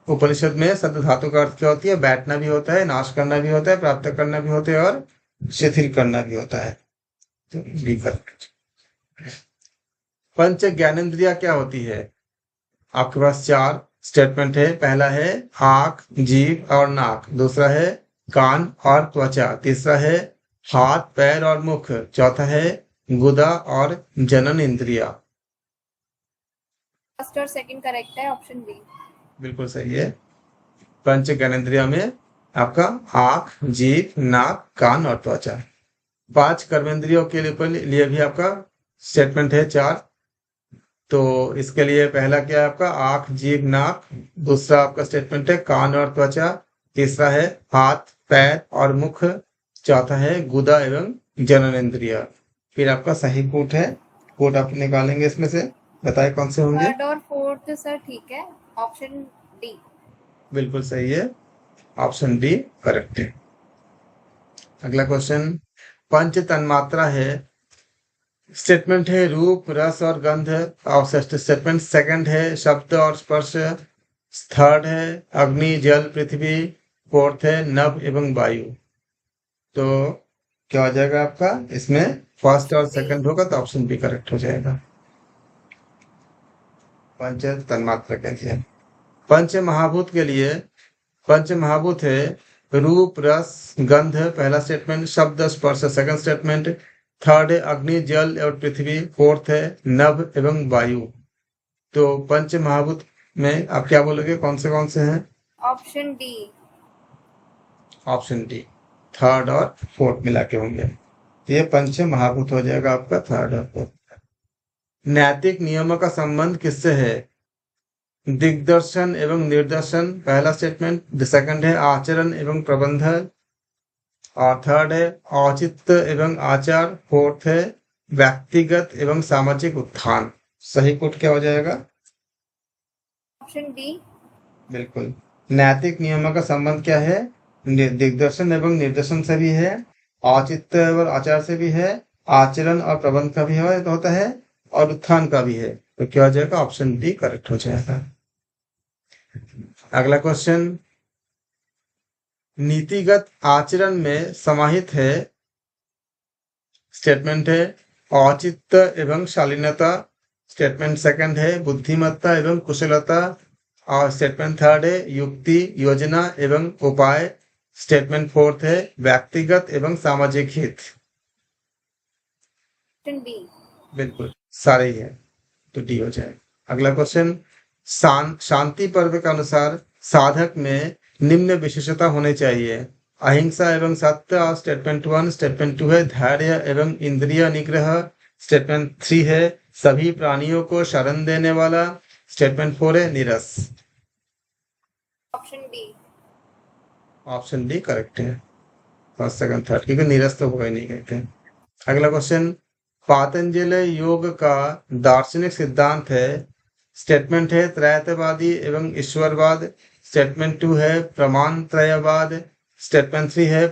उपनिषद में शब्द धातु का अर्थ क्या होती है, बैठना भी होता है, नाश करना भी होता है, प्राप्त करना भी होता है और शिथिल करना भी होता है, तो बी करेक्ट। पंच ज्ञानेंद्रिया क्या होती है, आपके पास चार स्टेटमेंट है, पहला है आंख, जीभ और नाक, दूसरा है कान और त्वचा, तीसरा है हाथ, पैर और मुख, चौथा है गुदा और जनन इंद्रिया। फर्स्ट और सेकंड करेक्ट है, ऑप्शन बी। बिल्कुल सही है। पंच ज्ञानेंद्रिया में आपका आंख, जीभ, नाक, कान और त्वचा। पांच कर्मेंद्रियों के लिए भी आपका स्टेटमेंट है चार, तो इसके लिए पहला क्या है आपका आंख, जीभ, नाक, दूसरा आपका स्टेटमेंट है कान और त्वचा, तीसरा है हाथ, पैर और मुख, चौथा है गुदा एवं जननेंद्रिय। फिर आपका सही कोट है, कोट आप निकालेंगे इसमें से, बताए कौन से होंगे। थर्ड और फोर्थ सर ठीक है, ऑप्शन डी। बिल्कुल सही है, ऑप्शन डी करेक्ट है। अगला क्वेश्चन, पंच तन्मात्रा है, स्टेटमेंट है रूप, रस और गंध, और स्टेटमेंट सेकंड है शब्द और स्पर्श, थर्ड है अग्नि, जल, पृथ्वी, फोर्थ है नभ एवं वायु। तो क्या हो जाएगा आपका इसमें, फर्स्ट और सेकंड होगा तो ऑप्शन बी करेक्ट हो जाएगा। पंच तन्मात्रा के लिए, पंच महाभूत के लिए, पंच महाभूत है रूप, रस, गंध पहला स्टेटमेंट, शब्द, स्पर्श सेकंड स्टेटमेंट, थर्ड है अग्नि, जल और पृथ्वी, फोर्थ है नभ एवं वायु। तो पंच महाभूत में आप क्या बोलोगे, कौन से हैं। Option D. Option D, third और फोर्थ मिला के होंगे, तो ये पंच महाभूत हो जाएगा आपका थर्ड और फोर्थ। नैतिक नियमों का संबंध किससे है, दिग्दर्शन एवं निर्दर्शन पहला स्टेटमेंट, सेकंड है आचरण एवं प्रबंध, और थर्ड है औचित्य एवं आचार, फोर्थ है व्यक्तिगत एवं सामाजिक उत्थान। सही कोट क्या हो जाएगा, ऑप्शन डी। बिल्कुल। नैतिक नियमों का संबंध क्या है, दिग्दर्शन एवं निर्देशन से भी है, औचित्य और आचार से भी है, आचरण और प्रबंध का भी होता है, और उत्थान का भी है, तो क्या हो जाएगा, ऑप्शन डी करेक्ट हो जाएगा। अगला क्वेश्चन, नीतिगत आचरण में समाहित है, स्टेटमेंट है औचित्य एवं शालीनता, स्टेटमेंट सेकंड है बुद्धिमत्ता एवं कुशलता, और स्टेटमेंट थर्ड है युक्ति, योजना एवं उपाय, स्टेटमेंट फोर्थ है व्यक्तिगत एवं सामाजिक हित। Option B. बिल्कुल सारे ही है, तो डी हो जाए। अगला क्वेश्चन, शांति पर्व के अनुसार साधक में निम्न विशेषता होने चाहिए, अहिंसा एवं सत्य, और स्टेटमेंट 1, स्टेटमेंट 2 है धैर्य एवं इंद्रिय निग्रह, स्टेटमेंट 3 है सभी प्राणियों को शरण देने वाला, स्टेटमेंट 4 है नीरस। Option D. Option D correct है। फर्स्ट सेकंड थर्ड, क्योंकि निरस्त होगा ही नहीं कहते हैं। अगला क्वेश्चन, पातंजलि योग का दार्शनिक सिद्धांत है। स्टेटमेंट है त्रैतवादी एवं ईश्वरवाद। स्टेटमेंट 2 है प्रमाण त्रयवाद। स्टेटमेंट 3 है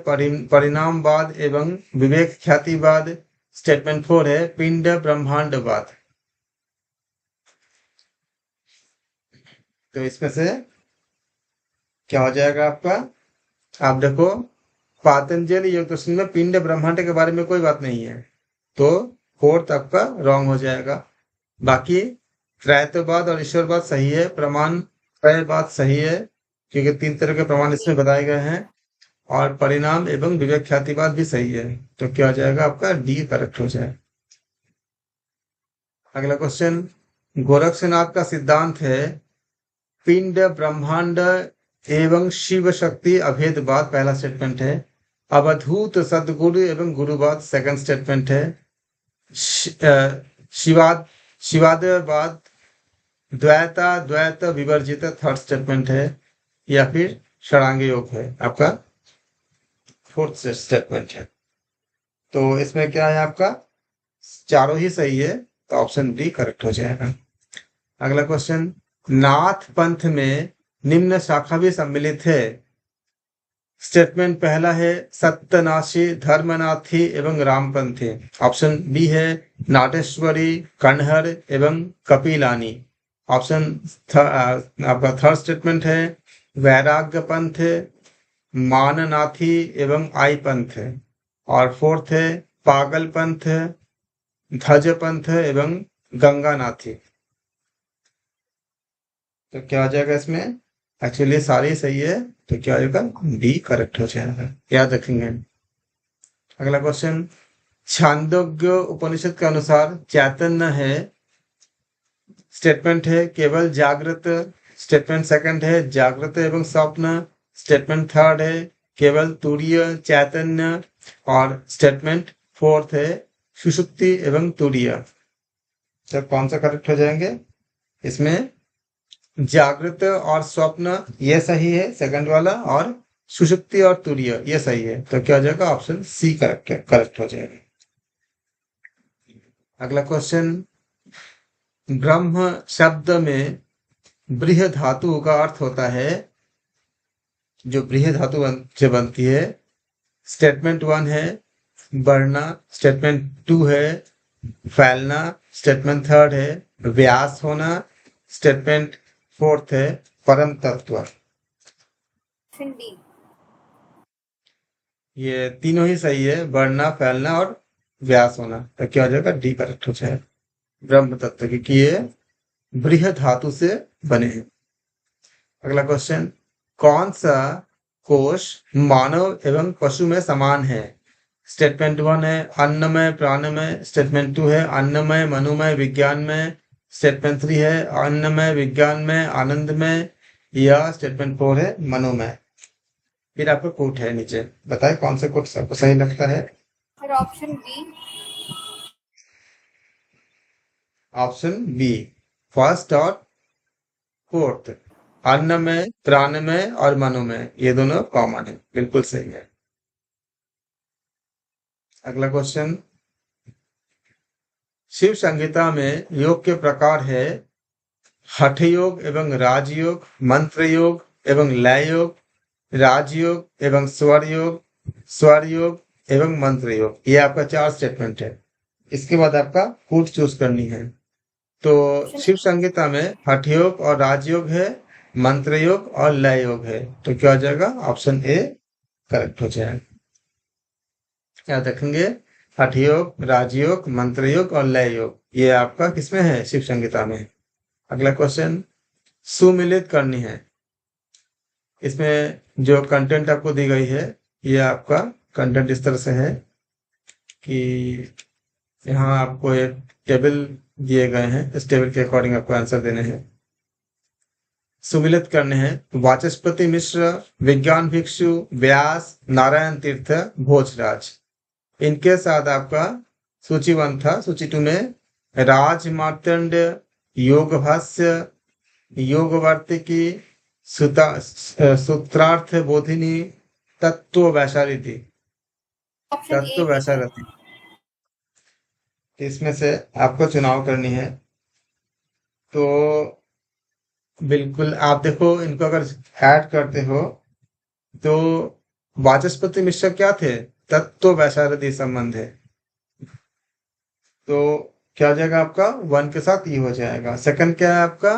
परिणामवाद एवं विवेक ख्यातिवाद। स्टेटमेंट 4 है पिंड ब्रह्मांडवाद। तो इसमें से क्या हो जाएगा आपका? आप देखो, पातंजलि योग दर्शन में पिंड ब्रह्मांड के बारे में कोई बात नहीं है, तो फोर्थ आपका रॉन्ग हो जाएगा। बाकी त्रैतवाद और ईश्वरवाद सही है, प्रमाण त्रयवाद सही है, क्योंकि 3 तरह के प्रमाण इसमें बताए गए हैं, और परिणाम एवं विवेक ख्यातिवाद भी सही है। तो क्या हो जाएगा आपका? डी करेक्ट हो जाए। अगला क्वेश्चन, गोरक्षनाथ का सिद्धांत है पिंड ब्रह्मांड एवं शिव शक्ति अभेदवाद, पहला स्टेटमेंट है। अवधूत सदगुरु एवं गुरुवाद, सेकंड स्टेटमेंट है। शिवाद शिवादवाद द्वैत विवर्जित, थर्ड स्टेटमेंट है। या फिर षडांग योग है आपका फोर्थ स्टेटमेंट है। तो इसमें क्या है आपका? चारों ही सही है, तो ऑप्शन डी करेक्ट हो जाएगा। अगला क्वेश्चन, नाथ पंथ में निम्न शाखा भी सम्मिलित है। स्टेटमेंट पहला है सत्यनाशी, धर्मनाथी एवं रामपंथी। ऑप्शन बी है नाटेश्वरी, कण्हर एवं कपिलानी। ऑप्शन आपका थर्ड स्टेटमेंट है वैराग्य पंथ, माननाथी एवं आई पंथ। और फोर्थ है पागल पंथ, ध्वज पंथ एवं गंगानाथी। तो क्या हो जाएगा इसमें? एक्चुअली सारे सही है, तो क्या हो जाएगा? डी करेक्ट हो जाएगा, याद रखेंगे। अगला क्वेश्चन, छांदोग्य उपनिषद के अनुसार चैतन्य है। स्टेटमेंट है केवल जागृत। स्टेटमेंट सेकंड है जागृत एवं स्वप्न। स्टेटमेंट थर्ड है केवल तुरीय चैतन्य। और स्टेटमेंट फोर्थ है सुषुप्ति एवं तुरीय। तो कौन सा करेक्ट हो जाएंगे इसमें? जागृत और स्वप्न ये सही है सेकंड वाला, और सुषुप्ति और तुरीय ये सही है। तो क्या हो जाएगा? ऑप्शन सी करेक्ट हो जाएगा। अगला क्वेश्चन, ब्रह्म शब्द में बृह धातु का अर्थ होता है, जो बृह धातु जो बनती है। स्टेटमेंट 1 है बढ़ना। स्टेटमेंट 2 है फैलना। स्टेटमेंट 3 है व्यास होना। स्टेटमेंट 4 है परम तत्व। Option D. ये तीनों ही सही है, बढ़ना, फैलना और व्यास होना। तो क्या हो जाएगा? डी करेक्ट हो जाए, ब्रह्म तत्व, क्योंकि ये बृह धातु से बने हैं। अगला क्वेश्चन, कौन सा कोश मानव एवं पशु में समान है? स्टेटमेंट 1 है अन्नमय प्राणमय। स्टेटमेंट 2 है अन्नमय मनोमय विज्ञानमय। स्टेटमेंट 3 है अन्नमय विज्ञानमय आनंदमय। या स्टेटमेंट 4 है मनोमय। फिर आपका कोट है नीचे, बताए कौन सा कोट सबको सही लगता है? फिर option B. Option B first और फोर्थ, अन्नमय प्राणमय और मनोमय, ये दोनों कॉमन है, बिल्कुल सही है। अगला क्वेश्चन, शिव संहिता में योग के प्रकार है हठ योग एवं राजयोग, मंत्र योग एवं लय योग, राजयोग एवं स्वर योग एवं मंत्र योग। ये आपका 4 स्टेटमेंट है। इसके बाद आपका फूड चूज करनी है। तो शिव संहिता में हठ योग और राजयोग है, मंत्र योग और लय योग है। तो क्या हो जाएगा? ऑप्शन ए करेक्ट हो जाएगा। याद रखेंगे, हठ योग, राजयोग, मंत्र योग और लय योग, ये आपका किसमें है? शिव संहिता में। अगला क्वेश्चन, सुमिलित करनी है। इसमें जो कंटेंट आपको दी गई है, ये आपका कंटेंट इस तरह से है कि यहाँ आपको एक टेबल दिए गए हैं, इस टेबल के अकॉर्डिंग आपको आंसर देने हैं। सुमिलित करने हैं वाचस्पति मिश्र, विज्ञान भिक्षु, व्यास, नारायण तीर्थ, भोजराज। इनके साथ आपका सूची 1 था। सूची 2 में राज मार्तंड, योग भाष्य, योग वार्तिकी, सूत्रार्थ बोधिनी तत्व वैशारिति। ऑप्शन ए तत्व भी है। वैशारथी, इसमें से आपको चुनाव करनी है। तो बिल्कुल आप देखो, इनको अगर ऐड करते हो तो वाचस्पति मिश्र क्या थे? तत्व वैशारदी संबंध है। तो क्या हो जाएगा आपका? वन के साथ ये हो जाएगा। सेकंड क्या है आपका?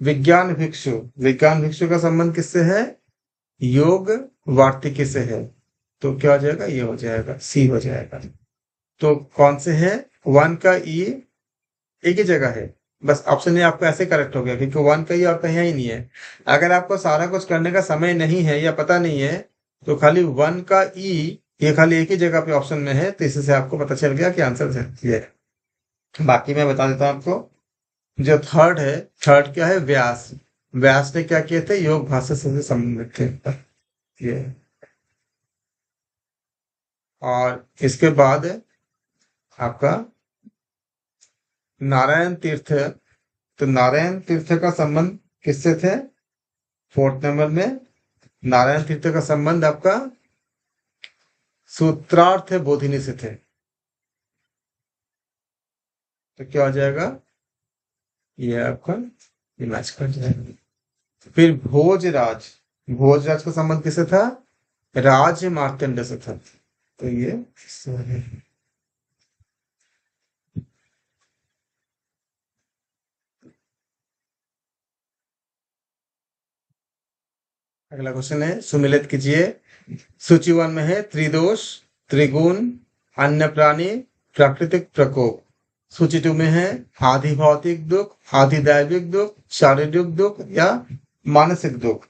विज्ञान भिक्षु। विज्ञान भिक्षु का संबंध किससे है? योग वार्तिकी से है। तो क्या हो जाएगा? ये हो जाएगा, सी हो जाएगा। तो कौन से है? वन का ई एक ही जगह है, बस ऑप्शन ए आपका ऐसे करेक्ट हो गया क्योंकि वन का ई और कहीं ही नहीं है। अगर आपको सारा कुछ करने का समय नहीं है या पता नहीं है तो खाली वन का ई ये खाली एक ही जगह पे ऑप्शन में है, तो इससे आपको पता चल गया कि आंसर ये है। बाकी मैं बता देता हूं आपको। जो थर्ड है, थर्ड क्या है? व्यास। व्यास ने क्या किए थे? योग भाषा से संबंधित थे ये। और इसके बाद आपका नारायण तीर्थ। तो नारायण तीर्थ का संबंध किससे थे? फोर्थ नंबर में नारायण तीर्थ का संबंध आपका सूत्रार्थ बोधिनी से थे। तो क्या हो जाएगा? ये आपका ये मैच कर जाएगा। फिर भोजराज। भोजराज का संबंध किससे था? राज मार्तंड से था। तो ये अगला क्वेश्चन है, सुमिलित कीजिए। सूची वन में है त्रिदोष, त्रिगुण, अन्य प्राणी, प्राकृतिक प्रकोप। सूची टू में है आधि भौतिक दुख, आधि दैविक दुख, शारीरिक दुख या मानसिक दुख।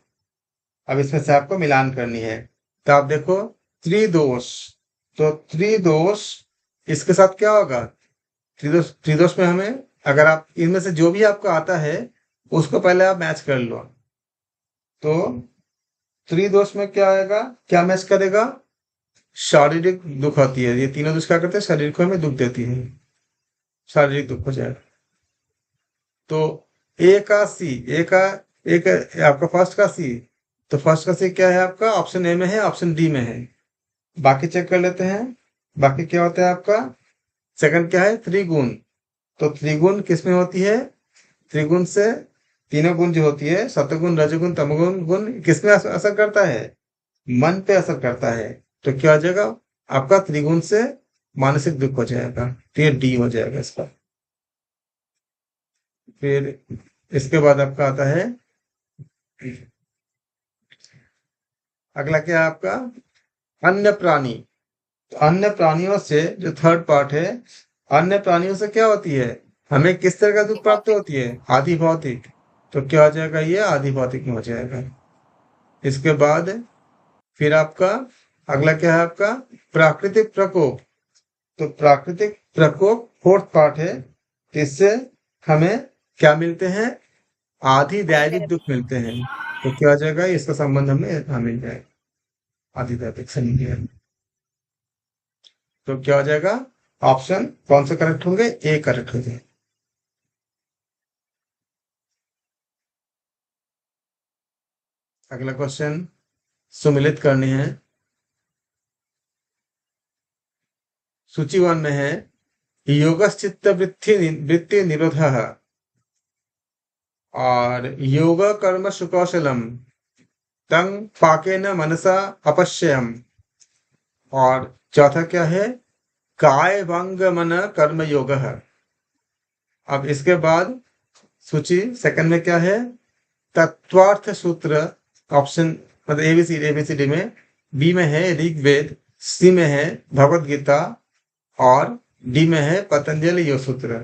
अब इसमें से आपको मिलान करनी है। तो आप देखो त्रिदोष, तो त्रिदोष इसके साथ क्या होगा? त्रिदोष, त्रिदोष में हमें अगर आप इनमें से जो भी आपको आता है उसको पहले आप मैच कर लो। तो त्रिदोष में क्या आएगा? क्या मैच करेगा? शारीरिक दुख आती है। ये तीनों दोष क्या करते हैं? शरीर को हमें दुख देती है, शारीरिक दुख हो जाएगा। तो ए का सी, ए का एक आपका फर्स्ट का सी। तो फर्स्ट का सी क्या है आपका? ऑप्शन ए में है, ऑप्शन डी में है। बाकी चेक कर लेते हैं। बाकी क्या होता है आपका? सेकंड क्या है? त्रिगुण। तो त्रिगुण किस में होती है? त्रिगुण से तीनों गुण जो होती है, सतगुण, रजगुण, तमगुण गुण, किसमें असर करता है? मन पे असर करता है। तो क्या हो जाएगा आपका? त्रिगुण से मानसिक दुख हो जाएगा। तो ये डी हो जाएगा इसका। फिर इसके बाद आपका आता है अगला क्या है आपका? अन्य प्राणी। तो अन्य प्राणियों से जो थर्ड पार्ट है, अन्य प्राणियों से क्या होती है? हमें किस तरह का दुख प्राप्त होती है? आदि भौतिक। तो क्या हो जाएगा? ये आदि भौतिक में हो जाएगा। इसके बाद फिर आपका अगला क्या है आपका? प्राकृतिक प्रकोप। तो प्राकृतिक प्रकोप फोर्थ पार्ट है। इससे हमें क्या मिलते हैं? आधि दैविक दुख मिलते हैं। तो क्या हो जाएगा? इसका संबंध हमें मिल जाएगा आधि दैविक से मिल जाएगा। तो क्या हो जाएगा? ऑप्शन कौन से करेक्ट होंगे? ए करेक्ट हो जाए। अगला क्वेश्चन सुमिलित करनी है। सूची वन में है योगश्चित्त वृत्ति निरोध और योग कर्म सुकौशलम तंग पाकेन मनसा अपश्यम। और चौथा क्या है? काय वांग मन कर्म योग। अब इसके बाद सूची सेकंड में क्या है? तत्वार्थ सूत्र। ऑप्शन मतलब एबीसीडी में बी में है ऋग्वेद, सी में है भगवत गीता और डी में है पतंजलि योग सूत्र।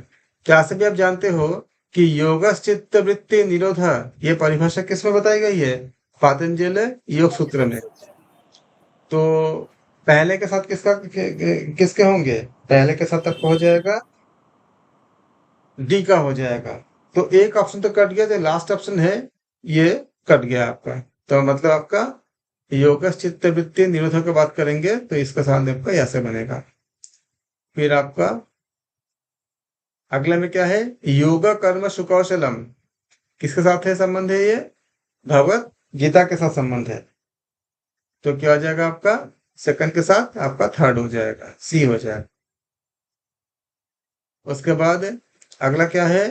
क्या सभी आप जानते हो कि योगश्चित्त वृत्ति निरोध ये परिभाषा किसमें बताई गई है? पतंजलि योग सूत्र में। तो पहले के साथ किसके होंगे? पहले के साथ आपका हो जाएगा डी का हो जाएगा। तो एक ऑप्शन तो कट गया, जो लास्ट ऑप्शन है ये कट गया आपका। तो मतलब आपका योगश्चित्त वृत्ति निरोध की बात करेंगे तो इसका साथ आपका ऐसे बनेगा। फिर आपका अगले में क्या है? योग कर्म सुकौशलम किसके साथ है संबंध है? ये भगवत गीता के साथ संबंध है, तो क्या हो जाएगा आपका सेकंड के साथ आपका थर्ड हो जाएगा, सी हो जाएगा। उसके बाद अगला क्या है,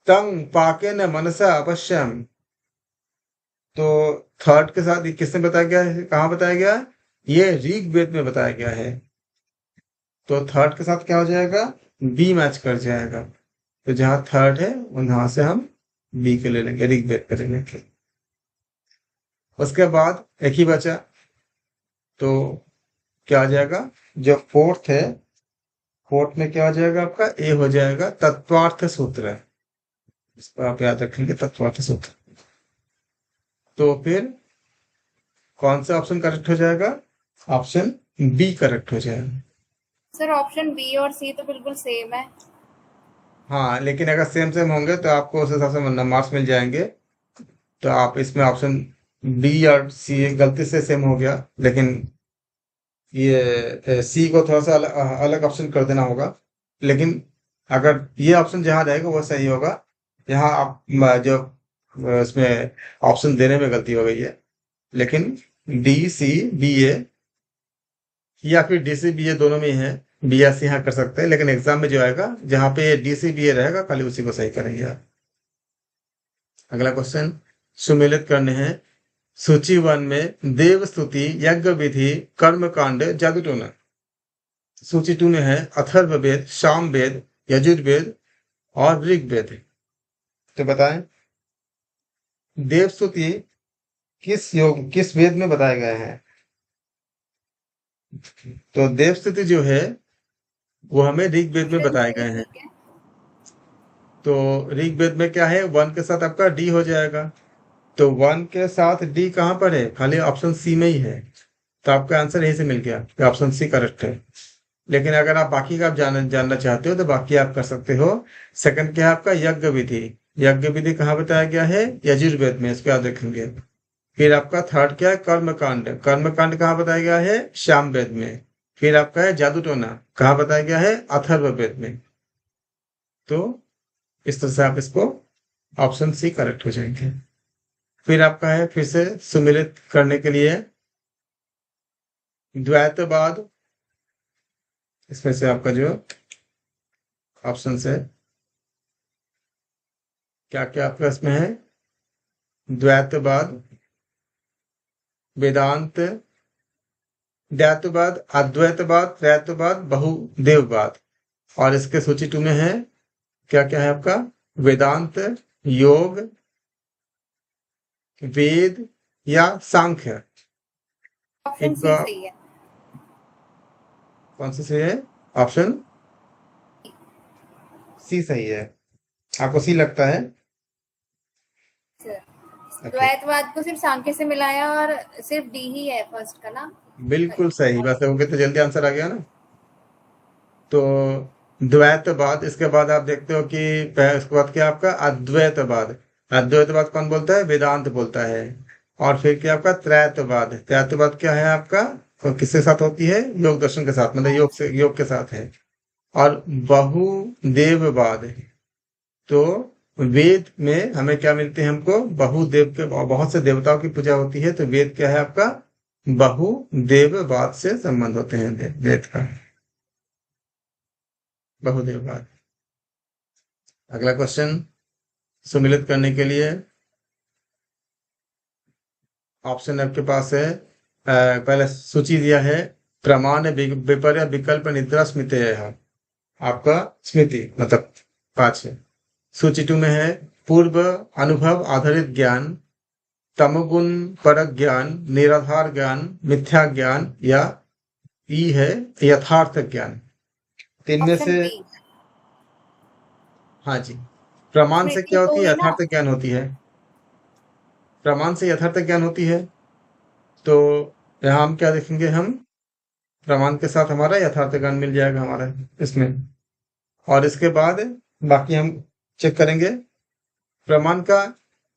तंग पाके न मनसा अवश्यम। तो थर्ड के साथ ये किसने बताया गया है, कहाँ बताया गया है? ये ऋग्वेद में बताया गया है। तो थर्ड के साथ क्या हो जाएगा, बी मैच कर जाएगा। तो जहां थर्ड है वहां से हम बी के ले लेंगे, ऋग्वेद पे ले लेंगे। उसके बाद एक ही बचा, तो क्या आ जाएगा, जो फोर्थ है, फोर्थ में क्या हो जाएगा आपका, ए हो जाएगा, तत्वार्थ सूत्र है। इसको आप याद रखेंगे, तत्वार्थ सूत्र। तो फिर कौन सा ऑप्शन करेक्ट हो जाएगा, ऑप्शन बी करेक्ट हो जाएगा। सर ऑप्शन बी और सी तो बिल्कुल सेम है। हाँ, लेकिन अगर सेम सेम होंगे तो आपको उस हिसाब से मार्क्स मिल जाएंगे। तो आप इसमें ऑप्शन बी और सी गलती से सेम हो गया, लेकिन ये सी को थोड़ा सा अलग ऑप्शन कर देना होगा। लेकिन अगर ये ऑप्शन जहाँ रहेगा वो सही होगा। यहाँ आप जो इसमें ऑप्शन देने में गलती हो गई है, लेकिन डी सी बी ए या फिर डी सी बी ए दोनों में ही है, बी या सी यहाँ कर सकते हैं, लेकिन एग्जाम में जो आएगा जहाँ पे डी सी बी ए रहेगा खाली उसी को सही करेंगे आप। अगला क्वेश्चन सुमेलित करने हैं। सूची 1 में देव स्तुति, यज्ञ विधि, कर्म कांड, जादूटोना। सूची 2 में है अथर्ववेद, सामवेद, यजुर्वेद और ऋग्वेद। तो बताएं, देव स्तुति किस वेद में बताए गए हैं? तो देव स्तुति जो है वो हमें ऋग्वेद में बताए गए हैं। ठीक है। तो ऋग्वेद में क्या है, 1 के साथ आपका डी हो जाएगा। तो 1 के साथ डी कहाँ पर है, खाली ऑप्शन सी में ही है। तो आपका आंसर यहीं से मिल गया कि ऑप्शन सी करेक्ट है। लेकिन अगर आप बाकी का आप जानना चाहते हो तो बाकी आप कर सकते हो। सेकंड क्या है आपका, यज्ञ विधि। यज्ञ विधि कहाँ बताया गया है, यजुर्वेद में, इसको याद रखेंगे। फिर आपका थर्ड क्या है, कर्मकांड। कर्मकांड कहाँ बताया गया है, सामवेद में। फिर आपका है जादूटोना, कहाँ बताया गया है, अथर्ववेद में। तो इस तरह से आप इसको ऑप्शन सी करेक्ट हो जाएंगे। फिर आपका है, फिर से सुमिलित करने के लिए द्वैतवाद। इसमें से आपका जो ऑप्शन है, क्या क्या आपका इसमें है, द्वैतवाद, वेदांत, द्वैतवाद, अद्वैतवाद, त्रैतवाद, बहुदेववाद। और इसके सूची 2 में है, क्या क्या है आपका, वेदांत, योग, वेद या सांख्य। ऑप्शन सी इनका सही है। कौन सा सही है, ऑप्शन सी सही है। आपको सी लगता है? सर ओके, द्वैतवाद को सिर्फ सांख्य से मिलाया और सिर्फ डी ही है फर्स्ट का ना। बिल्कुल सही। बस वो कितने जल्दी आंसर आ गया ना। तो द्वैतवाद, इसके बाद आप देखते हो कि उसके बाद क्या आपका अद्वैतवाद। अद्वैतवाद कौन बोलता है, वेदांत बोलता है। और फिर क्या आपका त्रैतवाद। त्रैतवाद क्या है आपका, तो किसके साथ होती है, योग दर्शन के साथ, मतलब योग के साथ है। और बहुदेववाद, तो वेद में हमें क्या मिलते हैं, हमको बहुदेव के, बहुत से देवताओं की पूजा होती है। तो वेद क्या है आपका, बहुदेववाद से संबंध होते हैं वेद का, बहुदेववाद। अगला क्वेश्चन सुमिलित करने के लिए ऑप्शन आपके पास है, पहले सूची दिया है, प्रमाण विपर्य विकल्प निद्रा स्मृति है आपका, स्मृति मतलब 5 है। सूची 2 में है पूर्व अनुभव आधारित ज्ञान, तमोगुण परक ज्ञान, निराधार ज्ञान, मिथ्या ज्ञान, या ई है यथार्थ ज्ञान। तीन में ऑप्शन से, बी हाँ जी, प्रमाण से स्मृति क्या तो होती है, हुई ना। यथार्थ ज्ञान होती है। प्रमाण से यथार्थ ज्ञान होती है। तो यहाँ हम क्या देखेंगे, हम प्रमाण के साथ हमारा यथार्थ ज्ञान मिल जाएगा हमारा इसमें। और इसके बाद बाकी हम चेक करेंगे। प्रमाण का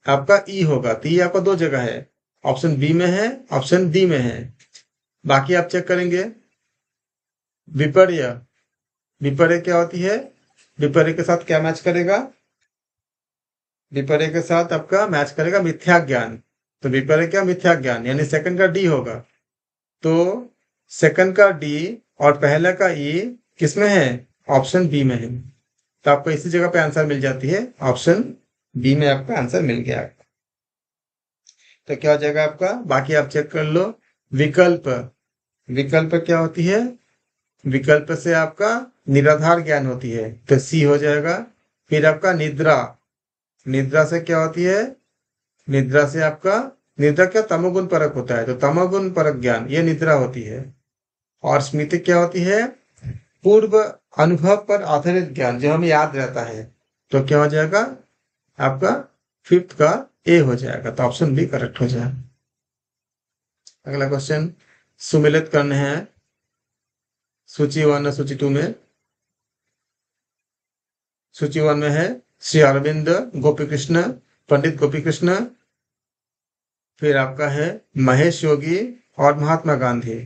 आपका ई होगा, तो ई आपका 2 जगह है, ऑप्शन बी में है, ऑप्शन डी में है। बाकी आप चेक करेंगे। विपर्य, विपर्य क्या होती है, विपर्य के साथ क्या मैच करेगा, विपर्य के साथ आपका मैच करेगा मिथ्या ज्ञान। तो विपर्य क्या, मिथ्या ज्ञान, यानी सेकंड का डी होगा। तो सेकंड का डी और पहले का ई किसमें है, ऑप्शन बी में है। तो आपको इसी जगह पे आंसर मिल जाती है, ऑप्शन बी में आपका आंसर मिल गया। तो क्या हो जाएगा आपका, बाकी आप चेक कर लो। विकल्प, विकल्प क्या होती है, विकल्प से आपका निराधार ज्ञान होती है, तो सी हो जाएगा। फिर आपका निद्रा, निद्रा से क्या होती है, निद्रा से आपका, निद्रा क्या तमोगुण परक होता है, तो तमोगुण परक ज्ञान ये निद्रा होती है। और स्मृति क्या होती है, पूर्व अनुभव पर आधारित ज्ञान जो हमें याद रहता है। तो क्या हो जाएगा आपका, फिफ्थ का ए हो जाएगा, तो ऑप्शन बी करेक्ट हो जाएगा। अगला क्वेश्चन सुमिलित करने हैं सूची 1 और सूची 2 में। सूची 1 में है श्री अरविंद, गोपी कृष्ण, पंडित गोपी कृष्ण। फिर आपका है महेश योगी और महात्मा गांधी।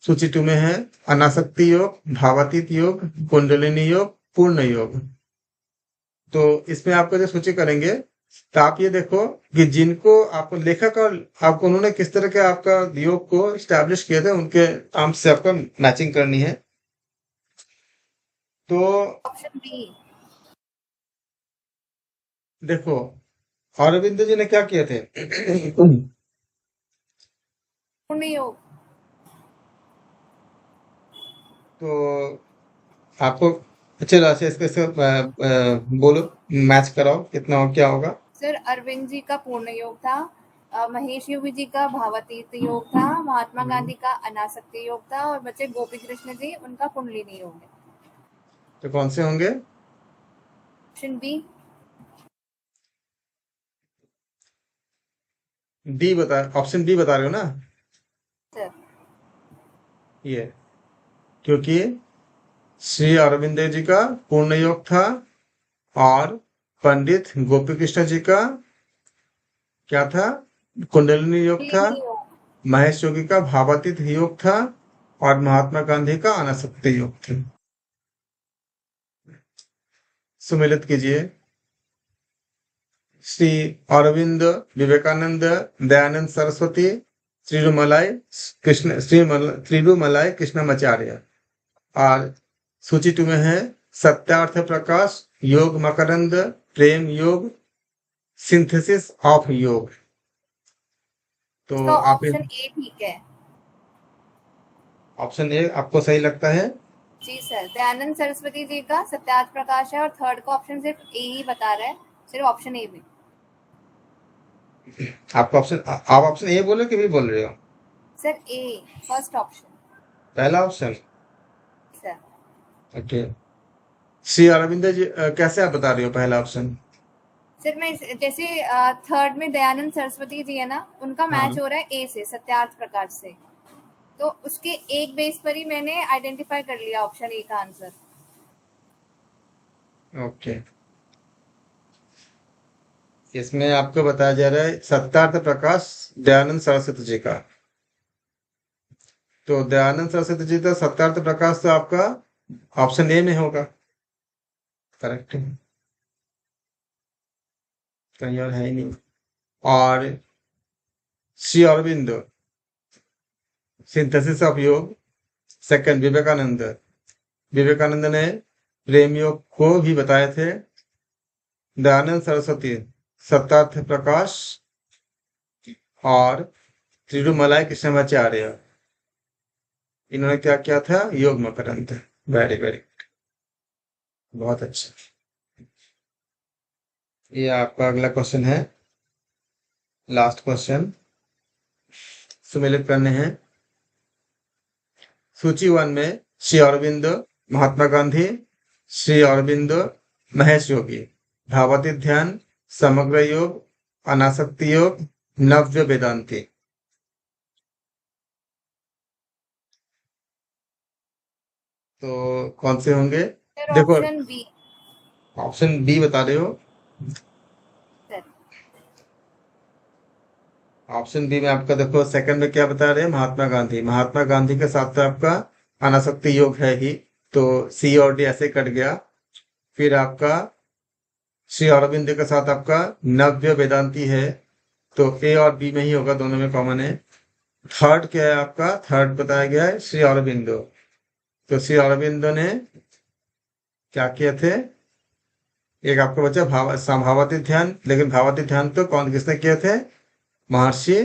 सूची 2 में है अनासक्ति योग, भावातीत योग, कुंडलिनी योग, पूर्ण योग। तो इसमें आपको जो सूची करेंगे, तो आप ये देखो कि जिनको आपको लेखक और आपको उन्होंने किस तरह के आपका योग को स्टैब्लिश किए थे, उनके नाम से आपको मैचिंग करनी है। तो ऑप्शन बी। देखो अरविंद जी ने क्या किए थे, पूर्ण योग। तो आपको चलो अच्छा इसके बोलो, मैच कराओ कितना और क्या होगा। सर अरविंद जी का पूर्ण योग था, महेश योगी जी का भावातीत योग था, महात्मा गांधी का अनासक्ति योग था, और बचे गोपी कृष्ण जी उनका कुंडलिनी योग है। तो कौन से होंगे, ऑप्शन बी। डी बता, ऑप्शन बी बता रहे हो ना, सर ये क्योंकि श्री अरविंद जी का पूर्ण योग था और पंडित गोपी कृष्ण जी का क्या था, कुंडलिनी योग था, कुंडलिनी योग। महेश योगी का भावातीत योग था और महात्मा गांधी का अनासक्ति योग था। सुमिलित कीजिए। श्री अरविंद, विवेकानंद, दयानंद सरस्वती, श्रीरुमलाई कृष्णमाचार्य। और सूची 2 में है सत्यार्थ प्रकाश, योग मकरंद, प्रेम योग, सिंथेसिस ऑफ योग। तो इसका आप ऑप्शन ए ठीक है। ऑप्शन ए आपको सही लगता है। जी सर, दयानंद सरस्वती जी का सत्यार्थ प्रकाश है, और थर्ड का ऑप्शन सिर्फ ए ही बता रहा है, सिर्फ ऑप्शन ए भी। आपको ऑप्शन, आप ऑप्शन ए बोल रहे हो कि बी बोल रहे हो, सर ए, फर्स्ट ऑप्शन। पहला ऑप्शन। सर ओके, श्री अरविंद जी कैसे आप बता रहे हो पहला ऑप्शन। सर मैं जैसे थर्ड में दयानंद सरस्वती जी है ना, उनका हाँ मैच हो रहा है ए से, सत्यार्थ प्रकाश से, तो उसके एक बेस पर ही मैंने आइडेंटिफाई कर लिया ऑप्शन ए का आंसर। ओके, इसमें आपको बताया जा रहा है सत्यार्थ प्रकाश दयानंद सरस्वती जी का। तो दयानंद सरस्वती जी का सत्यार्थ प्रकाश तो आपका ऑप्शन ए में होगा, करेक्ट है, कहीं और है ही नहीं। और श्री अरविंद सिंथेसिस ऑफ योग, सेकंड विवेकानंद, विवेकानंद ने प्रेम योग को भी बताए थे। दयानंद सरस्वती सत्यार्थ प्रकाश, और तिरुमलाई कृष्णमाचार्य इन्होंने क्या किया था, योग मकरंद। वेरी वेरी गुड, बहुत अच्छा। ये आपका अगला क्वेश्चन है, लास्ट क्वेश्चन सुमिलित करने हैं। सूची 1 में श्री अरविंद, महात्मा गांधी, श्री अरविंद, महेश योगी, भावातीत ध्यान, समग्र योग, अनासक्ति योग, नव्य वेदांति। तो कौन से होंगे, सर देखो ऑप्शन बी। ऑप्शन बी बता रहे हो, सर ऑप्शन बी में आपका देखो सेकंड में क्या बता रहे हैं, महात्मा गांधी, महात्मा गांधी के साथ तो आपका अनासक्ति योग है ही, तो सी और डी ऐसे कट गया। फिर आपका श्री अरविंद के साथ आपका नव्य वेदांती है, तो ए और बी में ही होगा, दोनों में कॉमन है। थर्ड क्या है आपका? थर्ड बताया गया है श्री अरविंदो। तो श्री अरविंदो ने क्या किए थे? एक आपको बचा भावाती ध्यान, लेकिन भावाती ध्यान तो कौन किसने किए थे? महर्षि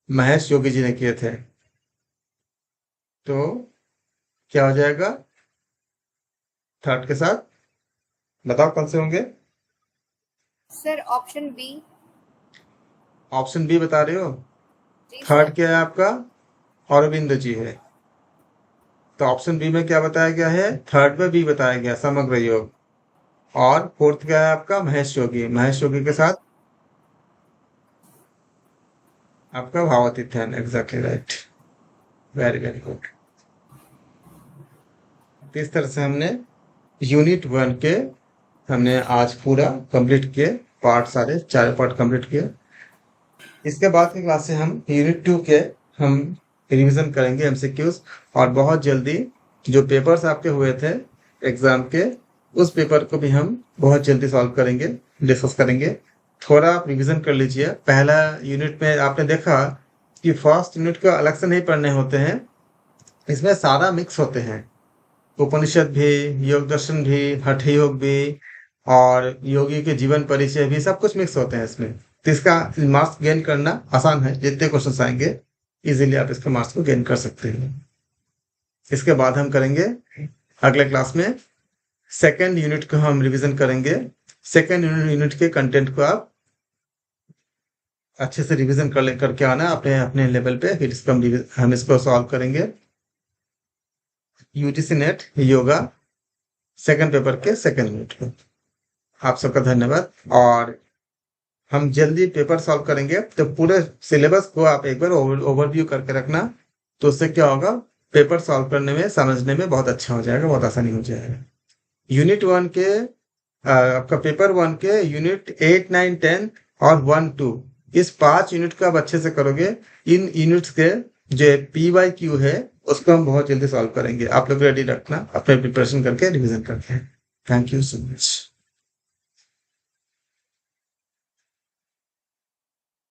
महेश योगी जी ने किए थे। तो क्या हो जाएगा थर्ड के साथ? बताओ कौन से होंगे? Sir option B. Option B बता रहे हो? जी थर्ड सर। क्या है आपका? अरविंद जी है। तो ऑप्शन बी में क्या बताया गया है? थर्ड में बी बताया गया, समग्र योग। और फोर्थ क्या है आपका? महेश योगी। महेश योगी के साथ आपका भावाती ध्यान। Exactly right, very very good. इस तरह से हमने यूनिट 1 के हमने आज पूरा कंप्लीट किए, पार्ट सारे 4 पार्ट कंप्लीट किए। इसके बाद की क्लास से हम यूनिट 2 के हम रिवीजन करेंगे एमसीक्यूज, और बहुत जल्दी जो पेपर्स आपके हुए थे एग्जाम के, उस पेपर को भी हम बहुत जल्दी सॉल्व करेंगे, डिस्कस करेंगे। थोड़ा आप रिवीजन कर लीजिए। पहला यूनिट में आपने देखा कि फर्स्ट यूनिट को अलग से नहीं पढ़ने होते हैं, इसमें सारा मिक्स होते हैं। उपनिषद भी, योग दर्शन भी, हठ योग भी, और योगी के जीवन परिचय भी, सब कुछ मिक्स होते हैं इसमें। तो इसका मार्क्स गेन करना आसान है, जितने क्वेश्चन आएंगे इजीली आप इसके मार्क्स को गेन कर सकते हैं। इसके बाद हम करेंगे अगले क्लास में सेकेंड यूनिट को हम रिवीजन करेंगे। सेकेंड यूनिट के कंटेंट को आप अच्छे से रिवीजन करके आना अपने अपने लेवल पे, फिर इसको हम इसको सॉल्व करेंगे। UGC net yoga second paper के सेकंड यूनिट को। आप सबका धन्यवाद, और हम जल्दी पेपर सॉल्व करेंगे। तो पूरे सिलेबस को आप एक बार ओवरव्यू करके रखना, तो उससे क्या होगा, पेपर सॉल्व करने में, समझने में बहुत अच्छा हो जाएगा, बहुत आसानी हो जाएगा। यूनिट 1 के आपका पेपर 1 के यूनिट 8, 9, 10 और 1, 2, इस 5 यूनिट को आप अच्छे से करोगे। इन यूनिट्स के जो PYQ है उसको हम बहुत जल्दी सॉल्व करेंगे। आप लोग रेडी रखना, अपने प्रिपरेशन करके रिवीजन करके। Thank you so much.